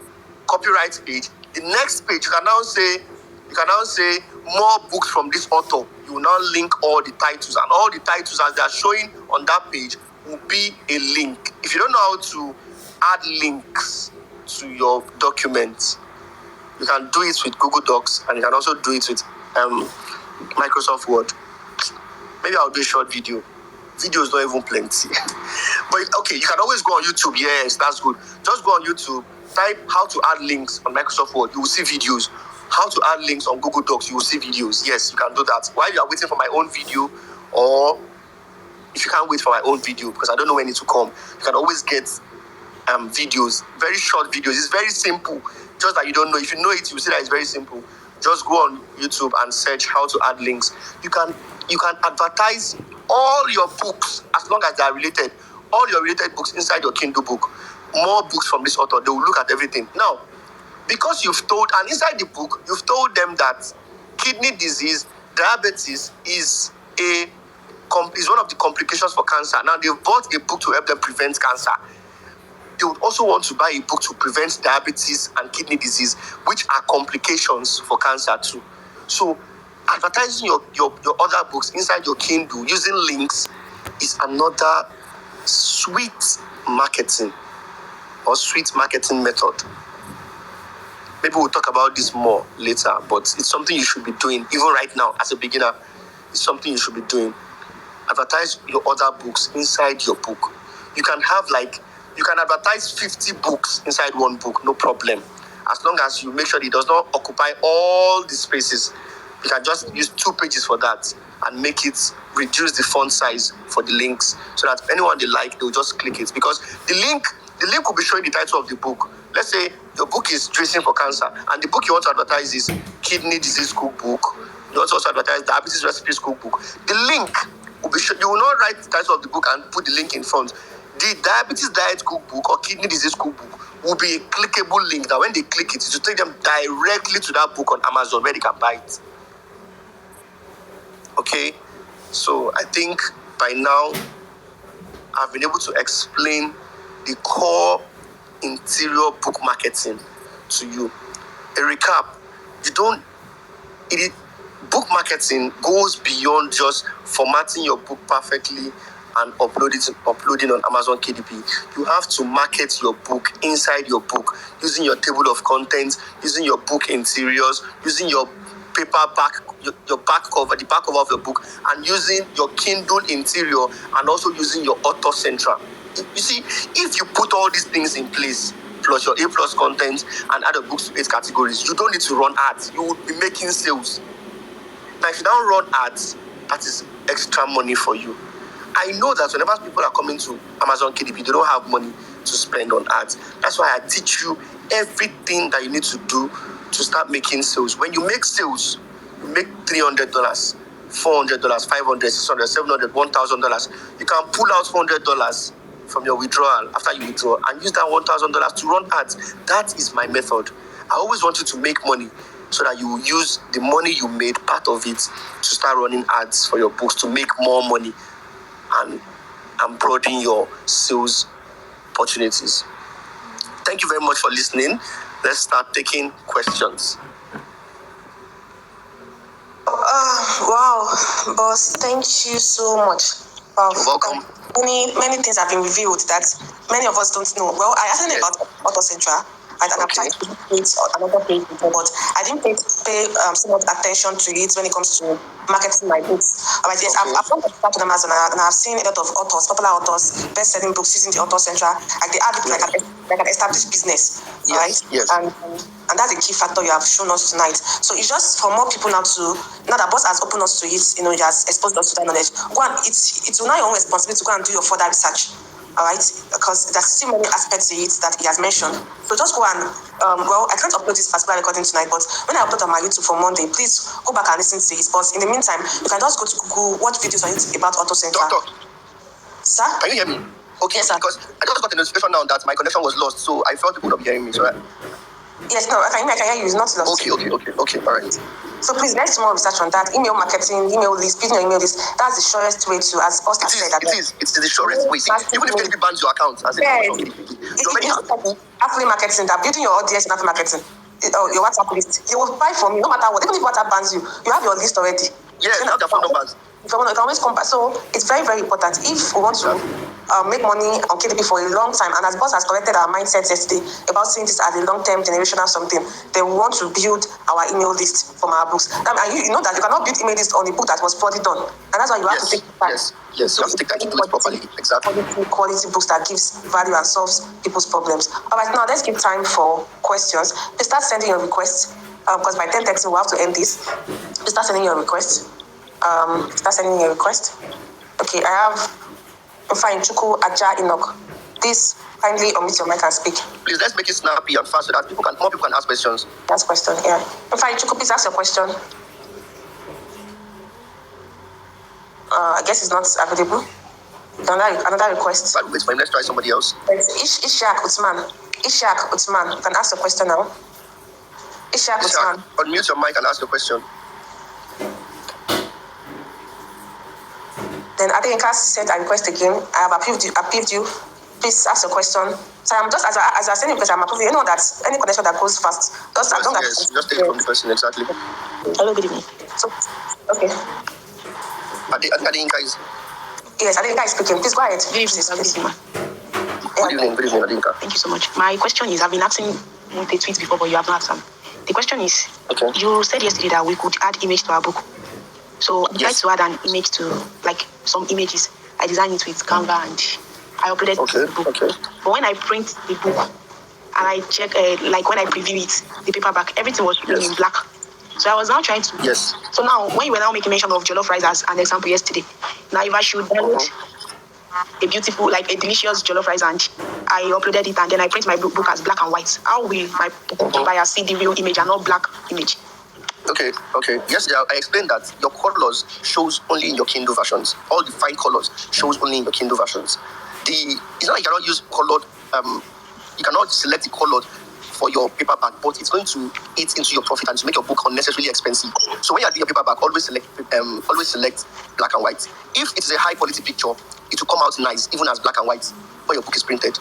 S2: copyright page, the next page you can now say more books from this author. You will now link all the titles, and all the titles as they are showing on that page will be a link. If you don't know how to add links to your documents, you can do it with Google Docs, and you can also do it with Microsoft Word. Maybe I'll do a short video. Video is not even plenty. But okay, you can always go on YouTube. Yes, that's good. Just go on YouTube, type how to add links on Microsoft Word. You will see videos. How to add links on Google Docs. You will see videos. Yes, you can do that. While you are waiting for my own video, or if you can't wait for my own video because I don't know when it will come, you can always get videos, very short videos. It's very simple. Just that you don't know. If you know it, you will see that it's very simple. Just go on YouTube and search how to add links. You can advertise all your books as long as they are related. All your related books inside your Kindle book. More books from this author. They will look at everything. Now, because you've told, and inside the book, you've told them that kidney disease, diabetes is one of the complications for cancer. Now, they've bought a book to help them prevent cancer. They would also want to buy a book to prevent diabetes and kidney disease, which are complications for cancer too. So, advertising your other books inside your Kindle using links is another sweet marketing method. Maybe we'll talk about this more later, but it's something you should be doing even right now as a beginner. It's something you should be doing. Advertise your other books inside your book. You can advertise 50 books inside one book, no problem. As long as you make sure it does not occupy all the spaces. You can just use 2 pages for that and reduce the font size for the links so that anyone they like, they'll just click it. Because the link will be showing the title of the book. Let's say your book is Dressing for Cancer, and the book you want to advertise is Kidney Disease Cookbook. You also advertise Diabetes Recipes Cookbook. The link will be you will not write the title of the book and put the link in front. The Diabetes Diet Cookbook or Kidney Disease Cookbook will be a clickable link that when they click it will take them directly to that book on Amazon where they can buy it. Okay, so I think by now I've been able to explain the core interior book marketing to you. A recap, book marketing goes beyond just formatting your book perfectly and uploading on Amazon KDP. You have to market your book inside your book, using your table of contents, using your book interiors, using your paperback, your back cover, the back cover of your book, and using your Kindle interior, and also using your author central. You see, if you put all these things in place, plus your A+ content and other books to 8 categories, you don't need to run ads. You will be making sales. Now, if you don't run ads, that is extra money for you. I know that whenever people are coming to Amazon KDP, they don't have money to spend on ads. That's why I teach you everything that you need to do to start making sales. When you make sales, you make $300, $400, $500, $600, $700, $1,000. You can pull out $100 from your withdrawal after you withdraw and use that $1,000 to run ads. That is my method. I always want you to make money so that you will use the money you made, part of it, to start running ads for your books to make more money and broaden your sales opportunities. Thank you very much for listening. Let's start taking questions.
S1: Wow, boss, thank you so much. Wow.
S2: You're welcome.
S1: Many things have been revealed that many of us don't know. Well, I asked about Auto Central, and I've tried to put another page before, but I didn't pay so much attention to it when it comes to marketing my books. All right, yes, I've gone to start on Amazon and I've seen a lot of authors, popular authors, best-selling books using the Auto Central, and they have it like an established business, right?
S2: Yes.
S1: And that's a key factor you have shown us tonight. So it's just for more people now that boss has opened us to it, he has exposed us to that knowledge. Go and it's not your own responsibility to go and do your further research. all right? Because there's still many aspects to it that he has mentioned. So just go and, I can't upload this particular recording tonight, but when I upload on my YouTube for Monday, please go back and listen to it. But in the meantime, you can just go to Google, watch videos on it about auto center.
S2: Doctor,
S1: Sir?
S2: can you hear me? Okay,
S1: yes, sir.
S2: Because I just got a notification now that my connection was lost, so I felt people not hearing me. So
S1: yes, no, I can hear you. It's not lost.
S2: Okay, all right.
S1: So please, let's do more research on that. Email marketing, email list, business email list. That's the surest way to, as Oscar said.
S2: It's the surest way. See, even if KDP bans your account, as
S1: it's affiliate marketing, that building your audience in affiliate marketing. Your WhatsApp list. You will buy from you no matter what. Even if WhatsApp bans you, you have your list already.
S2: Yes, you have their phone numbers.
S1: You can always come back. So it's very, very important. If we want to make money on KDP for a long time, and as boss has corrected our mindset yesterday about seeing this as a long-term generational something, then we want to build our email list from our books. And you know that you cannot build email list on a book that was poorly done, and that's why you have to take time.
S2: Yes, you have to take time to do it properly. Exactly.
S1: Quality books that gives value and solves people's problems. All right, now let's give time for questions. Please start sending your requests because by 10:30 we'll have to end this. Please start sending your requests. Start sending your request. Okay, I have Fine Chuku Aja Enoch. Please kindly unmute your mic and speak.
S2: Please let's make it snappy and fast so that more people can ask questions.
S1: Ask question, yeah. Fine Chuku, please ask your question. I guess it's not available. Another request.
S2: But wait for him, let's try somebody else.
S1: Ishak Utman. You can ask your question now. Ishak Utman.
S2: Unmute your mic and ask your question.
S1: Then I think I sent a request again. I have approved you. Please ask your question. So I'm just as I send you because I'm approving. You know that any connection that goes fast, just as long as
S2: just take it from the person exactly.
S1: Hello, good evening. So okay.
S2: Adinka is.
S1: Yes, Adinka is speaking. Please go ahead.
S5: Good evening,
S2: Good evening, Adinka.
S5: Thank you so much. My question is, I've been asking with the tweets before, but you have not asked them. The question is,
S2: okay.
S5: You said yesterday that we could add image to our book. So I tried to add an image to, like, some images. I designed it with Canva and I uploaded the book.
S2: Okay.
S5: But when I print the book and I check, like when I preview it, the paperback, everything was written in black. So I was now trying to.
S2: Yes.
S5: So now, when you were now making mention of jollof rice as an example yesterday, now if I should download a beautiful, like a delicious jollof rice and I uploaded it and then I print my book as black and white, how will my buyer see the real image and not black image?
S2: Okay. Yes, I explained that your colors shows only in your Kindle versions. All the fine colors shows only in your Kindle versions. It's not like you cannot use colored. You cannot select the color for your paperback, but it's going to eat into your profit and to make your book unnecessarily expensive. So when you are doing your paperback, always select black and white. If it is a high quality picture, it will come out nice, even as black and white when your book is printed.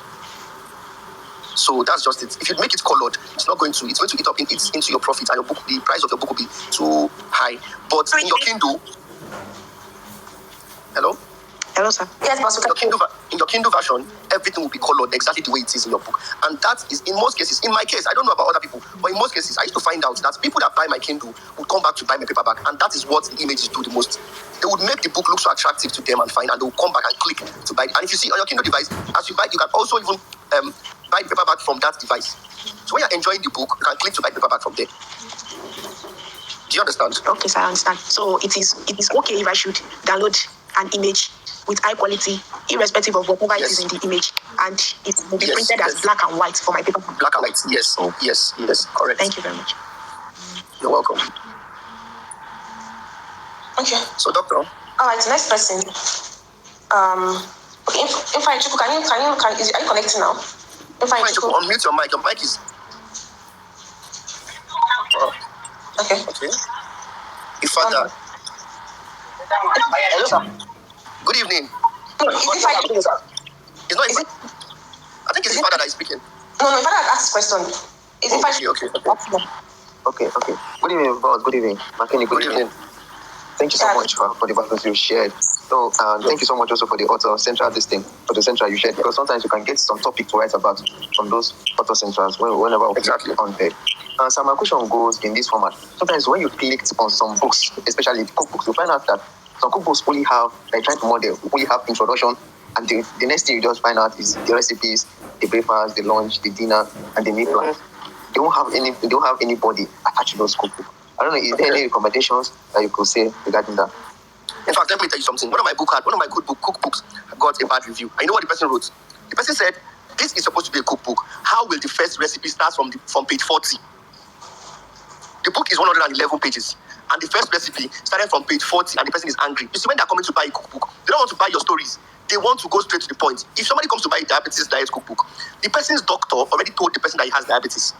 S2: So that's just it. If you make it colored, it's going to eat up into your profit, and your book, the price of your book will be too high. But in your Kindle, hello,
S5: sir.
S1: Yes, boss.
S2: In your Kindle version, everything will be colored exactly the way it is in your book, and that is in most cases. In my case, I don't know about other people, but in most cases, I used to find out that people that buy my Kindle would come back to buy my paperback, and that is what the images do the most. They would make the book look so attractive to them and fine, and they will come back and click to buy it. And if you see on your Kindle device, as you buy, you can also even buy the paperback from that device. So when you're enjoying the book, you can click to buy the paperback from there. Do you understand?
S5: Okay, sir, I understand. So it is okay if I should download an image with high quality, irrespective of whatever it is in the image, and it will be printed as black and white for my paper.
S2: Black and white, yes.
S5: Oh.
S2: Yes, correct.
S5: Thank you very much.
S2: You're welcome.
S1: Okay.
S2: So, doctor.
S1: All right, next person. Okay, if I Chuku, are you connecting now? If I Chuku,
S2: unmute your mic. Your mic is.
S1: Okay.
S2: Ifada.
S3: Hello, sir.
S2: Good evening.
S1: No, is it Chuku, sir?
S2: It's not. I think it's Ifada that is speaking.
S1: No, Ifada asked this question. Is it
S2: Okay.
S6: Okay. Good evening, boss. Good evening. Makini, good evening. Thank you so much for the battles you shared. So, thank you so much also for the author central for the central you shared, because sometimes you can get some topic to write about from those author centrals whenever
S2: exactly
S6: on there. So my question goes in this format. Sometimes when you clicked on some books, especially cookbooks, you find out that some cookbooks only have, like trying to model, only have introduction, and the next thing you just find out is the recipes, the breakfast, the lunch, the dinner, and the meal plan. They don't have anybody attached to those cookbooks. I don't know, is there any recommendations that you could say regarding that?
S2: In fact, let me tell you something. One of my cookbooks got a bad review. And you know what the person wrote? The person said, this is supposed to be a cookbook. How will the first recipe start from page 40? The book is 111 pages. And the first recipe started from page 40 and the person is angry. You see, when they're coming to buy a cookbook, they don't want to buy your stories. They want to go straight to the point. If somebody comes to buy a diabetes diet cookbook, the person's doctor already told the person that he has diabetes.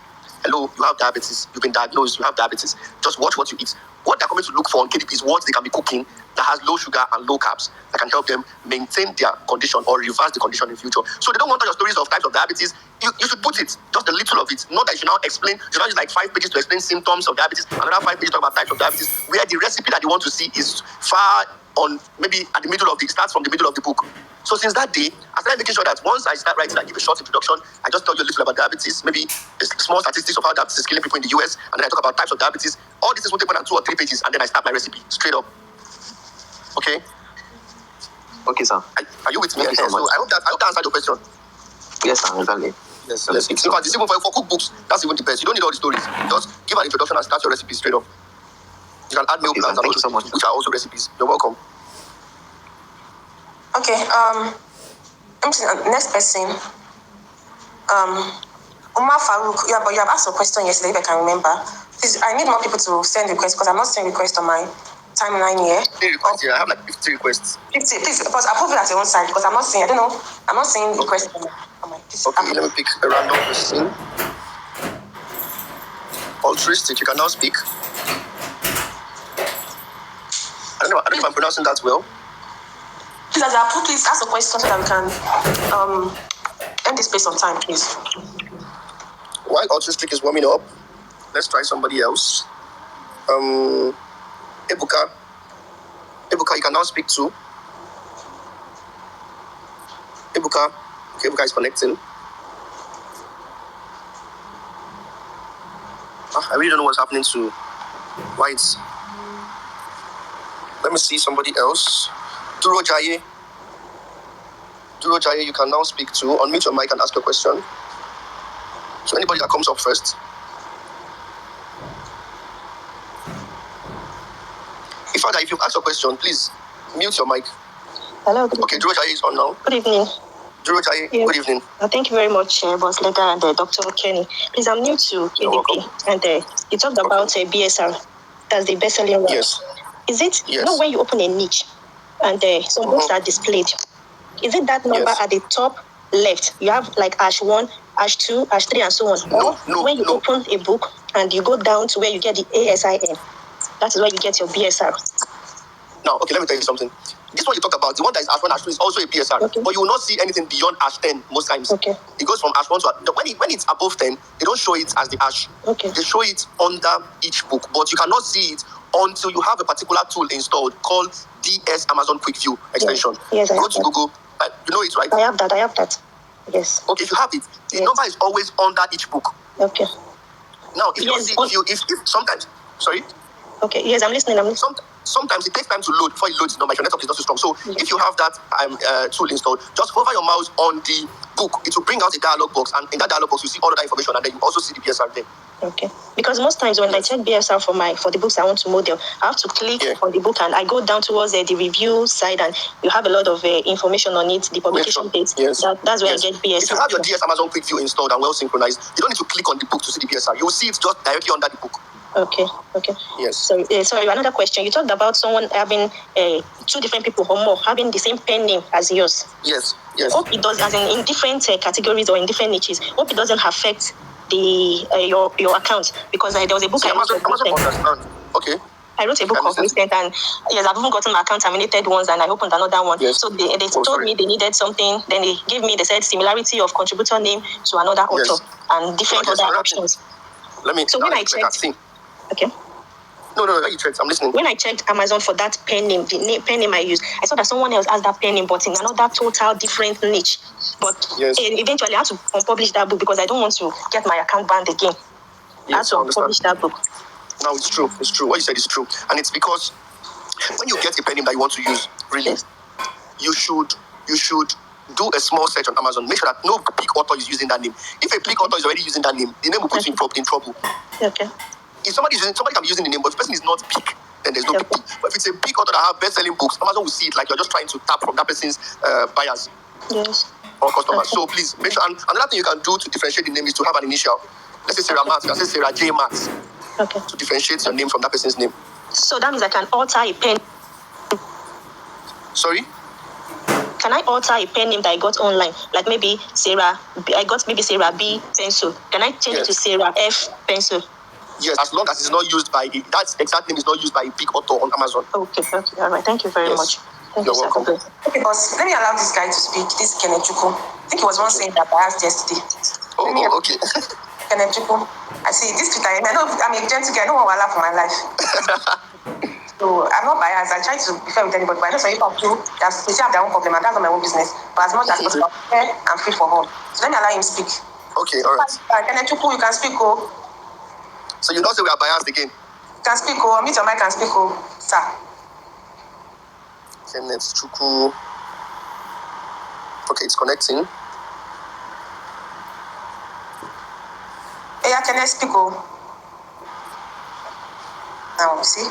S2: Hello, you have diabetes. You've been diagnosed. You have diabetes. Just watch what you eat. What they're coming to look for on KDP is what they can be cooking that has low sugar and low carbs that can help them maintain their condition or reverse the condition in the future. So they don't want all your stories of types of diabetes. You should put it, just a little of it. Not that you should now explain, you should not use like 5 pages to explain symptoms of diabetes, another 5 pages talk about types of diabetes, where the recipe that you want to see is far on, maybe at the middle of starts from the middle of the book. So since that day, I started making sure that once I start writing, I give a short introduction, I just tell you a little about diabetes, maybe small statistics of how diabetes is killing people in the US, and then I talk about types of diabetes. All this is will take more than 2 or 3 pages, and then I start my recipe straight up. Okay?
S6: Okay, sir.
S2: Are you with me?
S6: Thank you so much.
S2: I hope that answered your question.
S6: Yes, sir, exactly.
S2: Yes. It's even for cookbooks, that's even the best. You don't need all the stories. Just give an introduction and start your recipe straight up. You can add meal plans and also, which are also recipes. You're welcome.
S1: Okay, next person. Umar Farouk, you have asked a question yesterday, if I can remember. Please, I need more people to send requests because I'm not sending requests on my timeline here.
S2: 50 requests here. I have like 50 requests.
S1: 50, please, but approve it at your own side because I'm not seeing requests on my
S2: Okay, let me pick a random person. Altruistic, you can now speak. I don't know if I'm pronouncing that well.
S1: Please, as I approve, please ask a question so that we can end this space on time, please.
S2: While Altruistic is warming up, let's try somebody else. Ebuka, you can now speak too. Ebuka, okay, Ebuka is connecting. I really don't know what's happening to Whites. Let me see somebody else. Duro Jaye, you can now speak too. Unmute your mic and ask a question. So anybody that comes up first. If you've asked a question, please mute your mic.
S7: Hello.
S2: Okay, Duro Jaye is on now.
S7: Good evening.
S2: Duro Jaye, Good evening.
S7: Thank you very much, Boss Lega and Dr. Kenny. Please, I'm new to KDP, and you talked about BSR. That's the best-selling one.
S2: Yes.
S7: Is it,
S2: yes.
S7: You know, when you open a niche and some books are displayed, is it that number at the top left? You have like #1, #2, #3, and so on.
S2: No.
S7: When you open a book and you go down to where you get the ASIN, that is where you get your BSR.
S2: Now, okay, let me tell you something. This one you talked about, the one that is #1, #2 is also a BSR.
S7: Okay.
S2: But you will not see anything beyond #10 most times.
S7: Okay.
S2: It goes from #1 to when it's above 10, they don't show it as the #.
S7: Okay.
S2: They show it under each book, but you cannot see it until you have a particular tool installed called DS Amazon Quick View extension.
S7: Yes, I
S2: Go
S7: have
S2: to
S7: that.
S2: Google. You know it, right?
S7: I have that. Yes.
S2: Okay, if you have it, the number is always under each book.
S7: Okay.
S2: Now, if sometimes, sorry.
S7: Okay. Yes, I'm listening.
S2: Sometimes it takes time to load before it loads. Your network is not so strong. So if you have that tool installed, just hover your mouse on the book. It will bring out a dialog box, and in that dialog box you see all of that information, and then you also see the BSR there.
S7: Okay. Because most times when I check BSR for the books I want to model, I have to click on the book and I go down towards the review side, and you have a lot of information on it, the publication date.
S2: Yes.
S7: That's where I get BSR.
S2: If you have your DS Amazon Quick View installed and well synchronized, you don't need to click on the book to see the BSR. You will see it just directly under the book.
S7: Okay.
S2: Yes.
S7: So, sorry, another question. You talked about someone having 2 different people or more having the same pen name as yours.
S2: Yes.
S7: Hope it does, as in different categories or in different niches. Hope it doesn't affect your account, because there was a book I wrote.
S2: Understand. Okay.
S7: I wrote a book of recent, and yes, I've even gotten my account terminated once, and I opened another one.
S2: Yes.
S7: So they told me they needed something. Then they said similarity of contributor name to another author and different other options.
S2: So
S7: when I checked, okay.
S2: No, let you check. I'm listening.
S7: When I checked Amazon for that pen name, pen name I used, I saw that someone else has that pen name, but in another total different niche. But eventually I had to unpublish that book because I don't want to get my account banned again. I had to unpublish that book.
S2: No, it's true. What you said is true. And it's because when you get a pen name that you want to use, really, you should do a small search on Amazon. Make sure that no big author is using that name. If a big author is already using that name, the name will put you in trouble.
S7: Okay.
S2: If somebody can be using the name, but if the person is not big, then there's no big deal. But if it's a big author that have best-selling books, Amazon will see it like you're just trying to tap from that person's buyers.
S7: Yes.
S2: Or customers. So please make sure. And another thing you can do to differentiate the name is to have an initial. Let's say Sarah Max, you can say Sarah J Max.
S7: Okay.
S2: To differentiate your name from that person's name.
S7: So that means I can alter a pen.
S2: Sorry?
S7: Can I alter a pen name that I got online? Like maybe Sarah, I got maybe Sarah B pencil. Can I change it to Sarah F pencil?
S2: Yes, as long as it's not used by that exact name is not used by a big author on Amazon.
S7: Okay, all right. Thank you very much. Thank
S2: You're
S7: you,
S2: welcome.
S7: sir.
S1: Okay, boss, let me allow this guy to speak. This Kenneth Chuku. I think he was once saying that I asked yesterday.
S2: Okay.
S1: Kenneth Chuku. I see this Twitter. I know I'm a gentle guy. I don't want to laugh for my life. So I'm not biased. I try to be fair with anybody, but I know some people they have their own problem, and that's not my own business. But as much as possible, I'm fair and free for all. So let me allow him speak.
S2: Okay, all right.
S1: Kenneth Chuku, you can speak, oh.
S2: So you don't say we are biased again?
S1: You can speak, oh. Unmute your mic and speak, oh, sir.
S2: Kenneth Chuku. Okay, it's connecting.
S1: Hey, Kenneth, speak, oh. Now, see?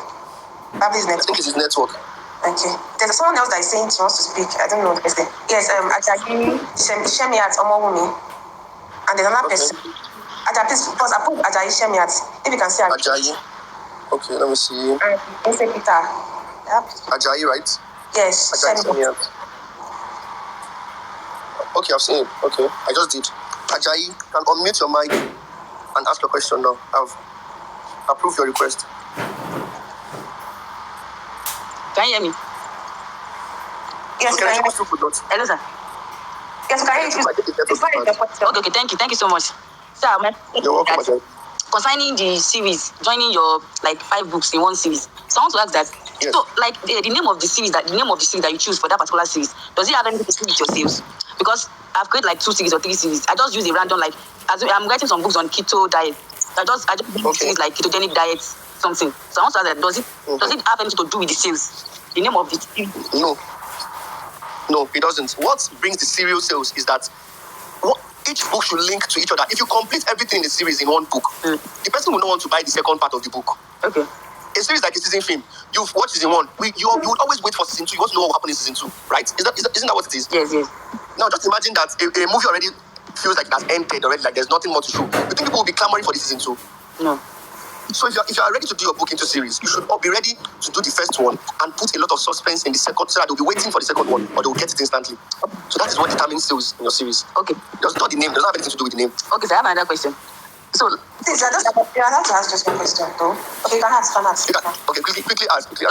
S1: Probably his network.
S2: I think it's his network.
S1: Okay. There's someone else that is saying she wants to speak. I don't know the person. Yes, Ajayi Shemiat Omowumi. And there's another person. Ajayi, please, because I put Ajayi Shemiat. If you can see
S2: Ajayi. Okay, let me see.
S1: And say Peter.
S2: Ajayi, right?
S1: Yes,
S2: Ajayi. Okay, I've seen it. Okay, I just did. Ajayi, can unmute your mic and ask your question now. I've approved your request.
S8: Can you hear me?
S1: Yes,
S2: okay,
S1: can you?
S8: Hello, sir.
S1: Yes, can you?
S8: Okay, thank you so much. Sir,
S2: you're welcome, Ajayi.
S8: Concerning the series, joining your 5 books in one series. So I want to ask that.
S2: Yes.
S8: So, the name of the series that you choose for that particular series, does it have anything to do with your sales? Because I've created 2 series or 3 series. I just use a random as I'm writing some books on keto diet. I just do series like ketogenic diet something. So I want to ask that does it have anything to do with the sales? The name of the series?
S2: No, it doesn't. What brings the serial sales is that each book should link to each other. If you complete everything in the series in one book, the person will not want to buy the second part of the book.
S8: Okay.
S2: A series like a season film, you've watched season 1. You would always wait for season 2. You want to know what will happen in season 2, right? Isn't that what it is?
S8: Yes.
S2: Now, just imagine that a movie already feels like it has ended already, like there's nothing more to show. You think people will be clamoring for the season 2?
S8: No.
S2: So if you are ready to do your book into series, you should all be ready to do the first one and put a lot of suspense in the second, so that they'll be waiting for the second one, or they'll get it instantly. So that is what determines sales in your series.
S8: Okay.
S2: Just not the name. Doesn't have anything to do with the name.
S8: Okay, so I have another question. So,
S1: please, you're allowed to ask just one question, though. Okay, you can ask.
S2: Okay, quickly ask.
S8: Okay.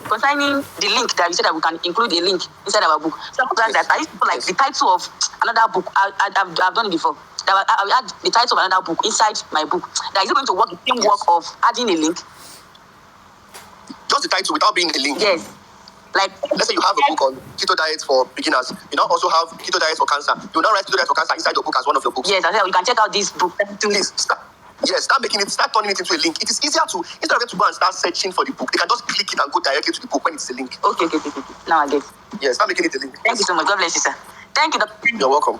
S8: Concerning the link that you said that we can include a link inside our book. So I want to ask that I used to put the title of another book. I've done it before. I will add the title of another book inside my book. That is it going to work the same work of adding a link?
S2: Just the title without being a link.
S8: Yes.
S2: Let's say you have a book on keto diet for beginners. You now also have keto diet for cancer. You now write keto diet for cancer inside your book as one of your books.
S8: Yes, I said you can check out this book.
S2: Please start turning it into a link. It is easier to, instead of them to go and start searching for the book, they can just click it and go directly to the book when it's a link.
S8: Okay. Now I get it.
S2: Yes, start making it a link.
S8: Thank you so much. God bless you, sir. Thank you, Doctor.
S2: You're welcome.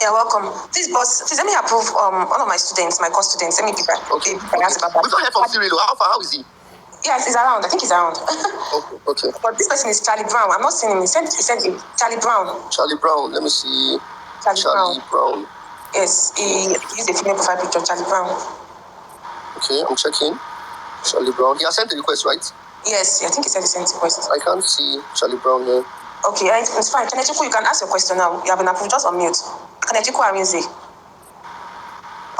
S1: You're welcome. Please, boss, let me approve one of my students, my course students. Let me give that.
S2: Okay. We've not heard from Cyril. How is he?
S1: Yes, he's around. I think he's around.
S2: Okay.
S1: But this person is Charlie Brown. I'm not seeing him. He said Charlie Brown.
S2: Charlie Brown. Let me see.
S1: Charlie
S2: Brown.
S1: Yes, he used a female profile picture, Charlie Brown.
S2: Okay, I'm checking. Charlie Brown. He has sent the request, right?
S1: Yes, I think he said he sent the request.
S2: I can't see Charlie Brown here.
S1: Okay, it's fine. Kenneth Chuku, you can ask your question now. You have been approved. Just unmute. Kenneth Chuku Arinze.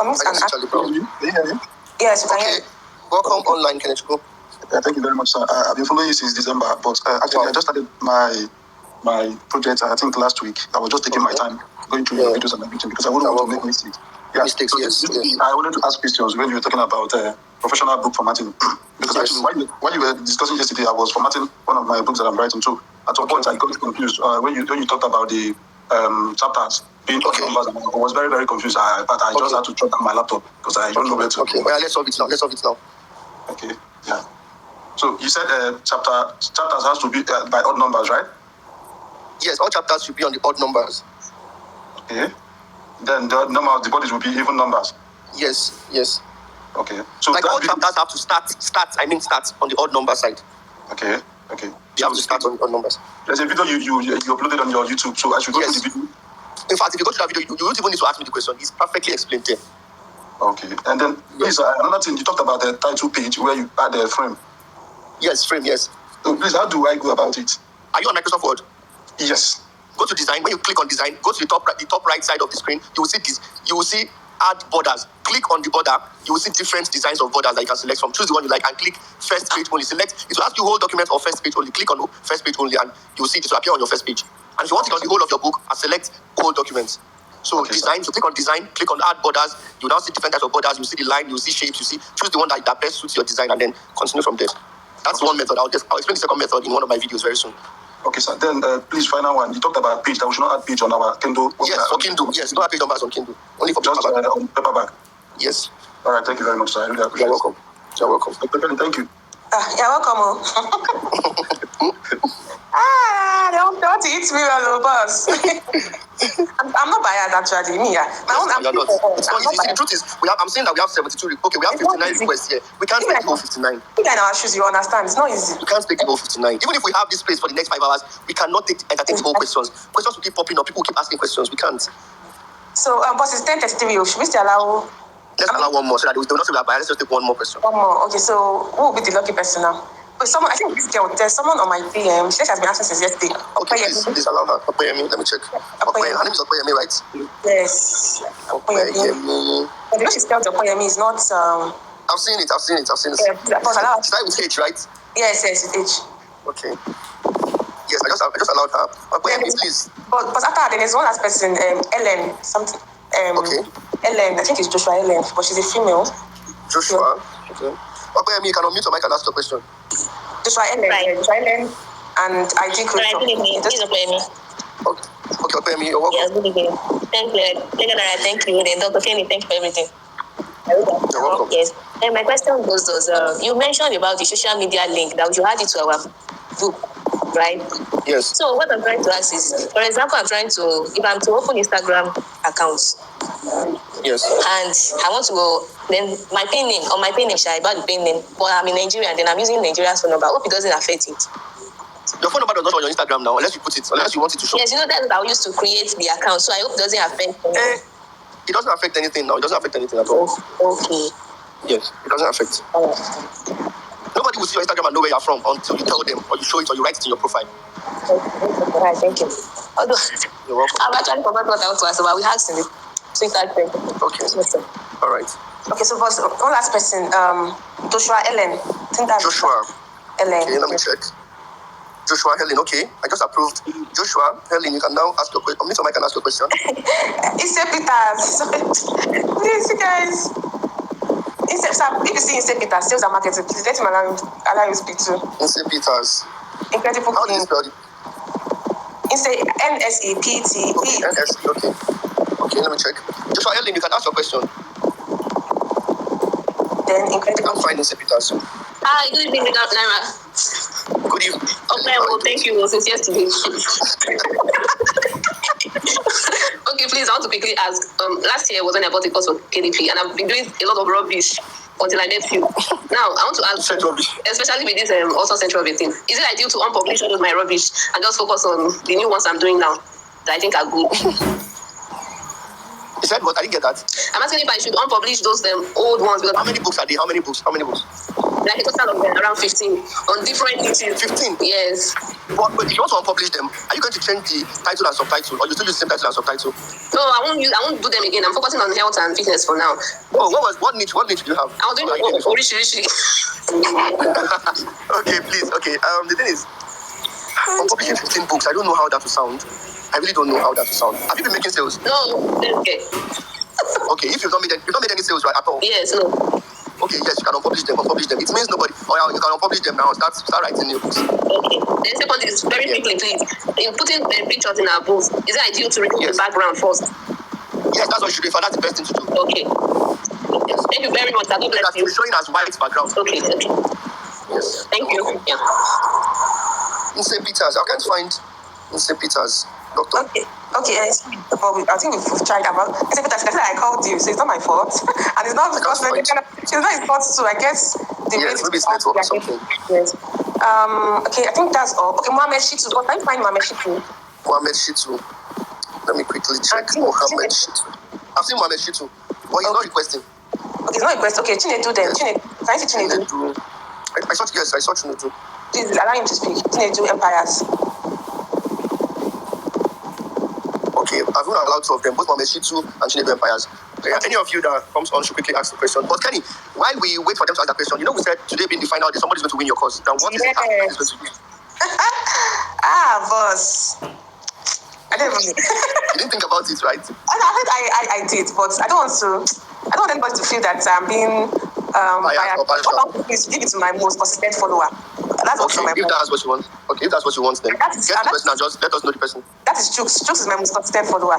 S1: Unmute and ask.
S2: Charlie Brown.
S9: Can you hear me?
S1: Yes, you can hear.
S2: Welcome online, Kenneth Chuku.
S9: Thank you very much, sir. I've been following you since December, but actually I just started my project, I think last week. I was just taking my time going through your videos and everything because I wouldn't want to make mistakes.
S2: Mistakes, yes.
S9: I wanted to ask questions when you were talking about professional book formatting. Because actually, when you were discussing yesterday, I was formatting one of my books that I'm writing too. At some point, I got confused when you talked about the chapters being numbers. I was very, very confused. But I just had to shut down my laptop because I don't know where to.
S2: Okay, well, let's solve it now.
S9: Okay, yeah. So you said chapters has to be by odd numbers, right?
S2: Yes, all chapters should be on the odd numbers.
S9: Okay. Then the number of the bodies will be even numbers.
S2: Yes.
S9: Okay. So
S2: like all chapters have to start on the odd number side.
S9: Okay.
S2: You have to start on odd numbers.
S9: There's a video you uploaded on your YouTube, so I should go to the video.
S2: In fact, if you go to that video, you don't even need to ask me the question. It's perfectly explained there.
S9: Okay. And then, please, another thing, you talked about the title page where you add a frame.
S2: Yes, frame, yes.
S9: So please, how do I go about it?
S2: Are you on Microsoft Word?
S9: Yes.
S2: Go to design. When you click on design, go to the top right side of the screen. You will see this. You will see add borders. Click on the border. You will see different designs of borders that you can select from. Choose the one you like and click first page only. Select. It will ask you whole document or first page only. Click on first page only and you will see it will appear on your first page. And if you want it on the whole of your book, select whole documents. So design, so click on design, click on add borders. You now see different types of borders. You see the line, you see shapes, choose the one that best suits your design and then continue from there. That's one method. I'll explain the second method in one of my videos very soon.
S9: Okay, sir. Then please, final one. You talked about page. That we should not add page on our Kindle.
S2: Yes, for Kindle. Yes, don't have page numbers on Kindle. Only for
S9: just on paperback.
S2: Yes.
S9: All right. Thank you very much, sir. I really appreciate it.
S2: You're welcome.
S9: Thank you.
S1: You're welcome. They want to eat me, boss. I'm not biased actually. Me,
S2: the truth is, I'm saying that we have 72. Okay, we have 59 requests here. We can't take the whole 59.
S1: You in our shoes, you understand? It's not easy.
S2: We can't take the whole 59. Even if we have this place for the next 5 hours, we cannot entertain the whole questions. Questions will keep popping up. People will keep asking questions. We can't.
S1: So, boss, it's 10:33. Should we still allow?
S2: Let's allow one more so that they will not say we are biased. Let's just take one more question.
S1: One more. Okay, so who will be the lucky person now? But I think this girl, there's someone on my DM. She has been asking since yesterday.
S2: Okay, please allow her. Okoyemi, let me check. Her name is Okoyemi, right?
S1: Yes. Okoyemi. But the way she spelled Okoyemi is not.
S2: I've seen it.
S1: Yeah,
S2: start with H, right?
S1: Yes, with H.
S2: Okay. Yes, I just allowed her. Okoyemi, please.
S1: But after her, then there's one last person, Ellen, something.
S2: Okay.
S1: Ellen, I think it's Joshua Ellen, but she's a female.
S2: Joshua. Okay. Okoyemi, you can unmute your mic and ask your question.
S1: Joshua Ellen, and IT creator.
S7: This is Okoyemi.
S2: Okay, Okoyemi, you're welcome.
S7: Yes, good evening. Thank you. Thank you. Dr. Kenny, thank you for everything.
S2: You're welcome.
S7: Yes. And my question was, you mentioned about the social media link that you add it to our book, right?
S2: Yes.
S7: So what I'm trying to ask is, for example, if I'm to open Instagram accounts.
S2: Yes.
S7: And I want to go, then my pin name, I buy the pin name, but I'm in Nigeria, and then I'm using Nigeria's phone number. I hope it doesn't affect it.
S2: Your phone number does not show on your Instagram now, unless you want it to show.
S7: Yes, that's what I used to create the account, so I hope it doesn't affect me.
S2: It doesn't affect anything now. It doesn't affect anything at all.
S7: Okay.
S2: Yes, it doesn't affect. Nobody will see your Instagram and know where you're from until you tell them, or you show it, or you write it in your profile.
S7: Okay. Right, thank you. Although,
S2: you're welcome.
S7: I've actually forgotten what I want to ask, but we have to.
S2: Okay. All right.
S1: Okay, so boss, one last person, Joshua Ellen. I think that's
S2: Joshua
S1: Ellen.
S2: Okay, let me check. Joshua Helen, okay. I just approved. Joshua Helen, you can now ask your question. Unmute your mic and ask your question.
S1: It's Peters. Please, you guys. If you see St. Peters, sales and marketing, please let him allow you speak too.
S2: St. Peters.
S1: Incredible.
S2: How do you spell it?
S1: It's NSEPT.
S2: Okay, NSE, okay. Okay, let me check. Joshua Helen, you can ask your question.
S1: Then incredible.
S2: I'm finding St. Peters.
S10: Hi, good evening, Naira.
S2: Good evening.
S10: Okay, well, thank you since yesterday. Okay, please, I want to quickly ask. Last year was when I bought a course for KDP, and I've been doing a lot of rubbish until I met you. Now, I want to ask, especially with this also central thing, is it ideal to unpublish all of my rubbish and just focus on the new ones I'm doing now that I think are good?
S2: You said what? I didn't get that.
S10: I'm asking if I should unpublish those old ones. Because
S2: how many books are there? How many books?
S10: Like a total of around 15 on different niches.
S2: 15?
S10: Yes.
S2: But if you want to unpublish them, are you going to change the title and subtitle, or you still use the same title and subtitle?
S10: No, I won't do them again. I'm focusing on health and fitness for now.
S2: Oh, what niche do you have?
S10: I was doing Orishi.
S2: Okay, please. Okay. The thing is, I'm publishing 15 books. I don't know how that will sound. I really don't know how that will sound. Have you been making sales?
S10: No. Okay.
S2: Okay, if you've not made any sales, right, at all?
S10: Yes, no.
S2: Okay, yes, you can unpublish them. It means nobody. Oh, you can unpublish them now. Start writing new books.
S10: Okay. The second is very quickly, please. In putting pictures in our books, is it ideal to remove the background first?
S2: Yes, that's what you should do. For that's the best thing to do.
S10: Okay. Yes. Thank you very much. God bless you.
S2: You're showing as white background.
S10: Okay.
S2: Yes.
S10: Thank you. Yeah.
S2: In St. Peter's, I can't find St. Peter's, doctor.
S1: Okay, but I think we've tried about. I said, I called you, so it's not my fault, and it's not because it's not his fault too. I guess the
S2: yes, maybe it's network or something.
S1: Yes. Okay, I think that's all. Okay, Mohammed Shitu. What can you find Mohammed Shitu?
S2: Mohammed Shitu. Let me quickly check. Mohammed Shitu. I've seen Mohammed Shitu, but he's not requesting.
S1: Okay, it's not request. Okay, Chinedu then. Yes. Chinedu. Can I see Chinedu?
S2: I saw Chinedu.
S1: Please allow him to speak. Chinedu Empires.
S2: Okay, I've not allowed two of them, both Mohammed Shitu and Chinedu Empires. Any of you that comes on should quickly ask the question. But Kenny, while we wait for them to ask the question, we said today being the final day, somebody's going to win your cause. Now, what is it going to use?
S1: Boss. I didn't even.
S2: You didn't think about it, right?
S1: I did, but I don't want anybody to feel that I'm being biased. Please give it to my most consistent follower. That's
S2: okay, if that's what you want. Okay, if that's what you want, then get the person and just let us know the person.
S1: That is Chooks. Chooks is my most consistent follower.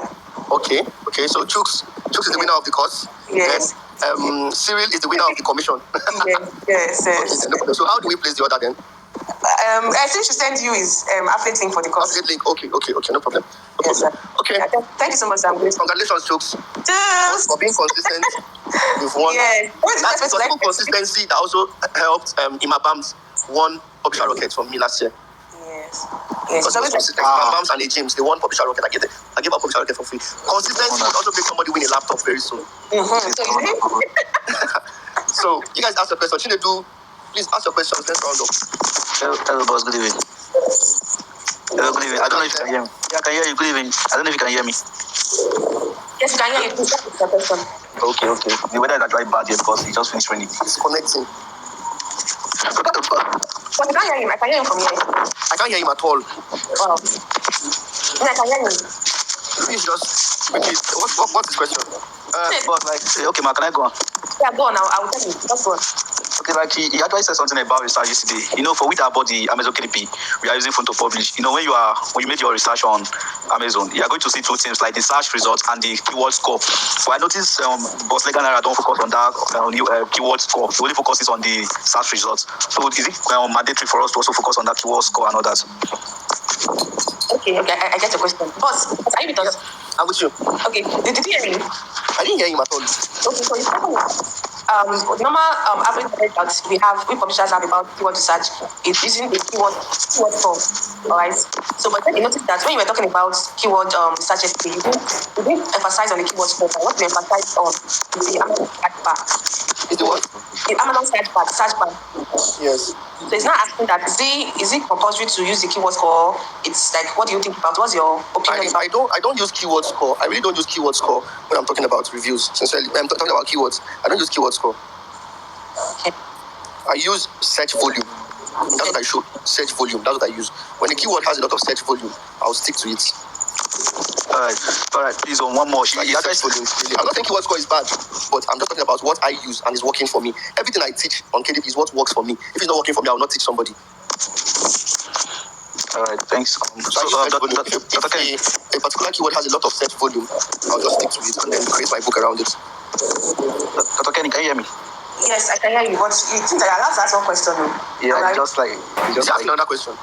S2: Okay, so Chooks is the winner of the cause.
S1: Yes.
S2: Then Cyril is the winner of the commission.
S1: yes.
S2: Okay, so how do we place the order then?
S1: I think she sent you his affiliate link for the course.
S2: Affiliate link. Okay, no problem.
S1: Yes, sir.
S2: Okay.
S1: Thank you so much, Sam.
S2: Congratulations, Chooks.
S1: Cheers.
S2: For being consistent. You've won.
S1: Yes.
S2: That's consistency that also helped Imabams won Publisher Rocket from me last year.
S1: Yes.
S2: Imabams and James, they won Publisher Rocket. I gave out Publisher Rocket for free. Consistency would also make somebody win a laptop very soon. So you guys ask the question. Chinedu, please ask your questions. Let's round up.
S11: Hello, boss. Good evening. Hello, good evening. I don't know if you can hear me. Yeah, I can hear you. Good evening. I don't know if you can hear me.
S1: Yes, I can hear you. Please ask your question.
S11: Okay. The weather is actually bad here because it just finished raining.
S2: It's connecting.
S1: But you can't hear him. I can hear him from here.
S2: I can't hear him at all.
S1: Wow. I can hear him.
S2: Please just repeat. What's his question?
S11: But okay, ma, can I go on?
S1: Yeah, go on now. I will tell you. Just go on.
S11: Okay, he actually said something about research yesterday. For we that bought the Amazon KDP, we are using phone to publish. When you make your research on Amazon, you are going to see two things like the search results and the keyword score. But I noticed Boss LEGALNAIRA don't focus on that keyword score. He only focuses on the search results. So is it mandatory for us to also focus on that keyword score and all that?
S1: Okay, I get your question. Boss, are you with us?
S2: I'm with you.
S1: Okay, did you hear me?
S2: I didn't hear him at all.
S1: Okay, so normal average that we publishers have about keyword research is using the keyword form. Alright. So but then you notice that when you were talking about keyword research yesterday, you didn't emphasize on the keyword score. What we emphasize on is the Amazon search bar.
S2: Is the what?
S1: The Amazon search bar.
S2: Yes.
S1: So it's not asking that is it compulsory to use the keyword score? It's like, what do you think about? What's your opinion about?
S2: I don't use keyword score. I really don't use keyword score when I'm talking about reviews. Sincerely, I'm talking about keywords. I don't use keyword score.
S1: Okay.
S2: I use search volume. That's what I show. Search volume. That's what I use. When the keyword has a lot of search volume, I'll stick to it.
S11: All right. Please, on one more.
S2: I'm not saying keyword score is bad, but I'm just talking about what I use and is working for me. Everything I teach on KDP is what works for me. If it's not working for me, I will not teach somebody.
S11: All right, thanks.
S2: If a particular keyword has a lot of search volume, I'll just stick to it and then create my book around it.
S11: Dr. Kenny, can you hear me?
S1: Yes, I can hear you, but you think that I'll ask one question.
S11: Yeah, just
S2: ask another question.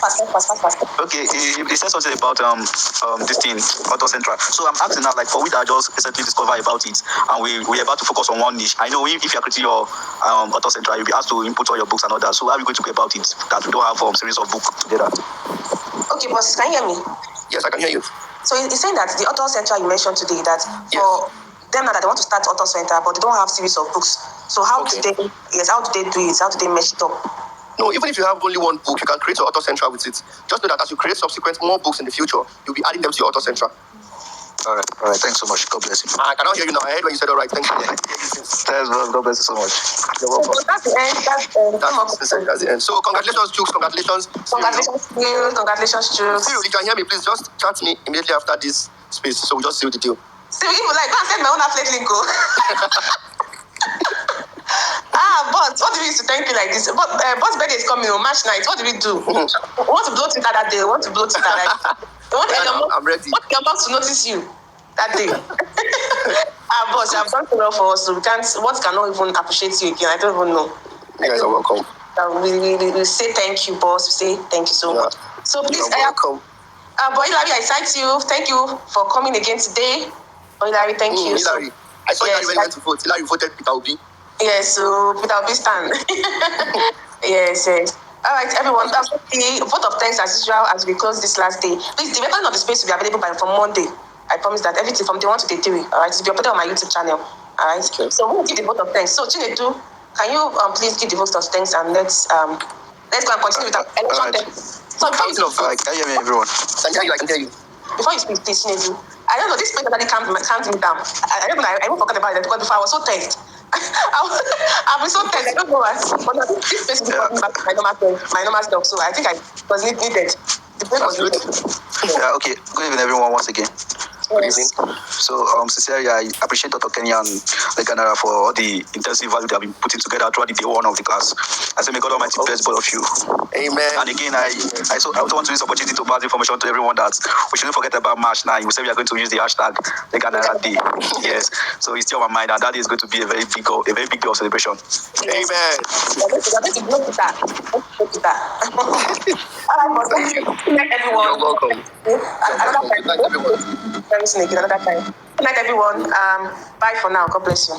S1: Fast.
S11: Okay, he said something about this thing, Auto Central. So I'm asking now, like, for we that just recently discovered about it, and we're about to focus on one niche. I know if you're creating your Auto Central, you'll be asked to input all your books and all that. So how are we going to go about it? That we don't have series of books together.
S1: Okay, boss, can you hear me?
S2: Yes, I can hear you.
S1: So he's saying that the Auto Central you mentioned today, that for them now that they want to start Auto Center, but they don't have series of books. So how do they do it? How do they mesh it up?
S2: No, even if you have only one book, you can create your Auto Central with it. Just know that as you create subsequent more books in the future, you'll be adding them to your Auto Central.
S11: All right. Thanks so much. God bless you.
S2: I cannot hear you now. I heard when you said all right. Thank you.
S11: Thanks, bro. God bless you so much.
S2: You're welcome.
S1: So that's the end.
S2: That's the end. So congratulations, Chooks. Congratulations,
S1: Chooks.
S2: Cyril, you can hear me. Please just chat me immediately after this space. So we just seal the deal.
S1: Cyril, go and send my own affiliate link. Boss, what do we use to thank you like this? Boss birthday is coming on March 9th. What do we do? We want to blow Twitter that day. I'm ready. What your boss to notice you that day? Boss, you have done so well for us. So what cannot even appreciate you again? I don't even know.
S2: You guys are welcome.
S1: We say thank you, boss. We say thank you so much. So please,
S2: You're welcome.
S1: Boy Larry, I cite you. Thank you for coming again today. Boy Larry, thank you.
S2: Hilary. I saw Hilary when you went to vote. Hilary voted Peter Obi.
S1: Yes, so Peter Obi stand. Yes. All right, everyone. That's the vote of thanks as usual as we close this last day. Please, the recording of the space will be available from Monday. I promise that everything from day 1 to day 3. All right, it will be uploaded on my YouTube channel. All right. Okay. So we'll give the vote of thanks. So Chinedu, can you please give the vote of thanks and let's go and continue with our election. So
S4: can you hear me, everyone?
S2: I can hear you.
S1: Before you speak, please, Chinedu, I don't know, this place already calmed me down. I don't know, I won't forget about it because before I was so tense. I've been so tense, I don't know why. But this place is coming back to my normal stuff, so I think I was needed. The break was needed.
S4: Yeah, okay. Good evening, everyone, once again.
S2: Good evening.
S4: So, sincerely, I appreciate Dr. Kenya and LEGALNAIRA for all the intensive value they have been putting together throughout the day 1 of the class. I say, may God Almighty bless both of you.
S2: Amen.
S4: And again, I also want to use this opportunity to pass information to everyone that we shouldn't forget about March 9. We say we are going to use the hashtag LEGALNAIRATV. Yes. So it's still on my mind, and that is going to be a very big day of celebration.
S2: Amen.
S1: Good night, everyone.
S2: You're welcome.
S1: Another time. Very soon again, another time. Good night, everyone. Bye for now. God bless you.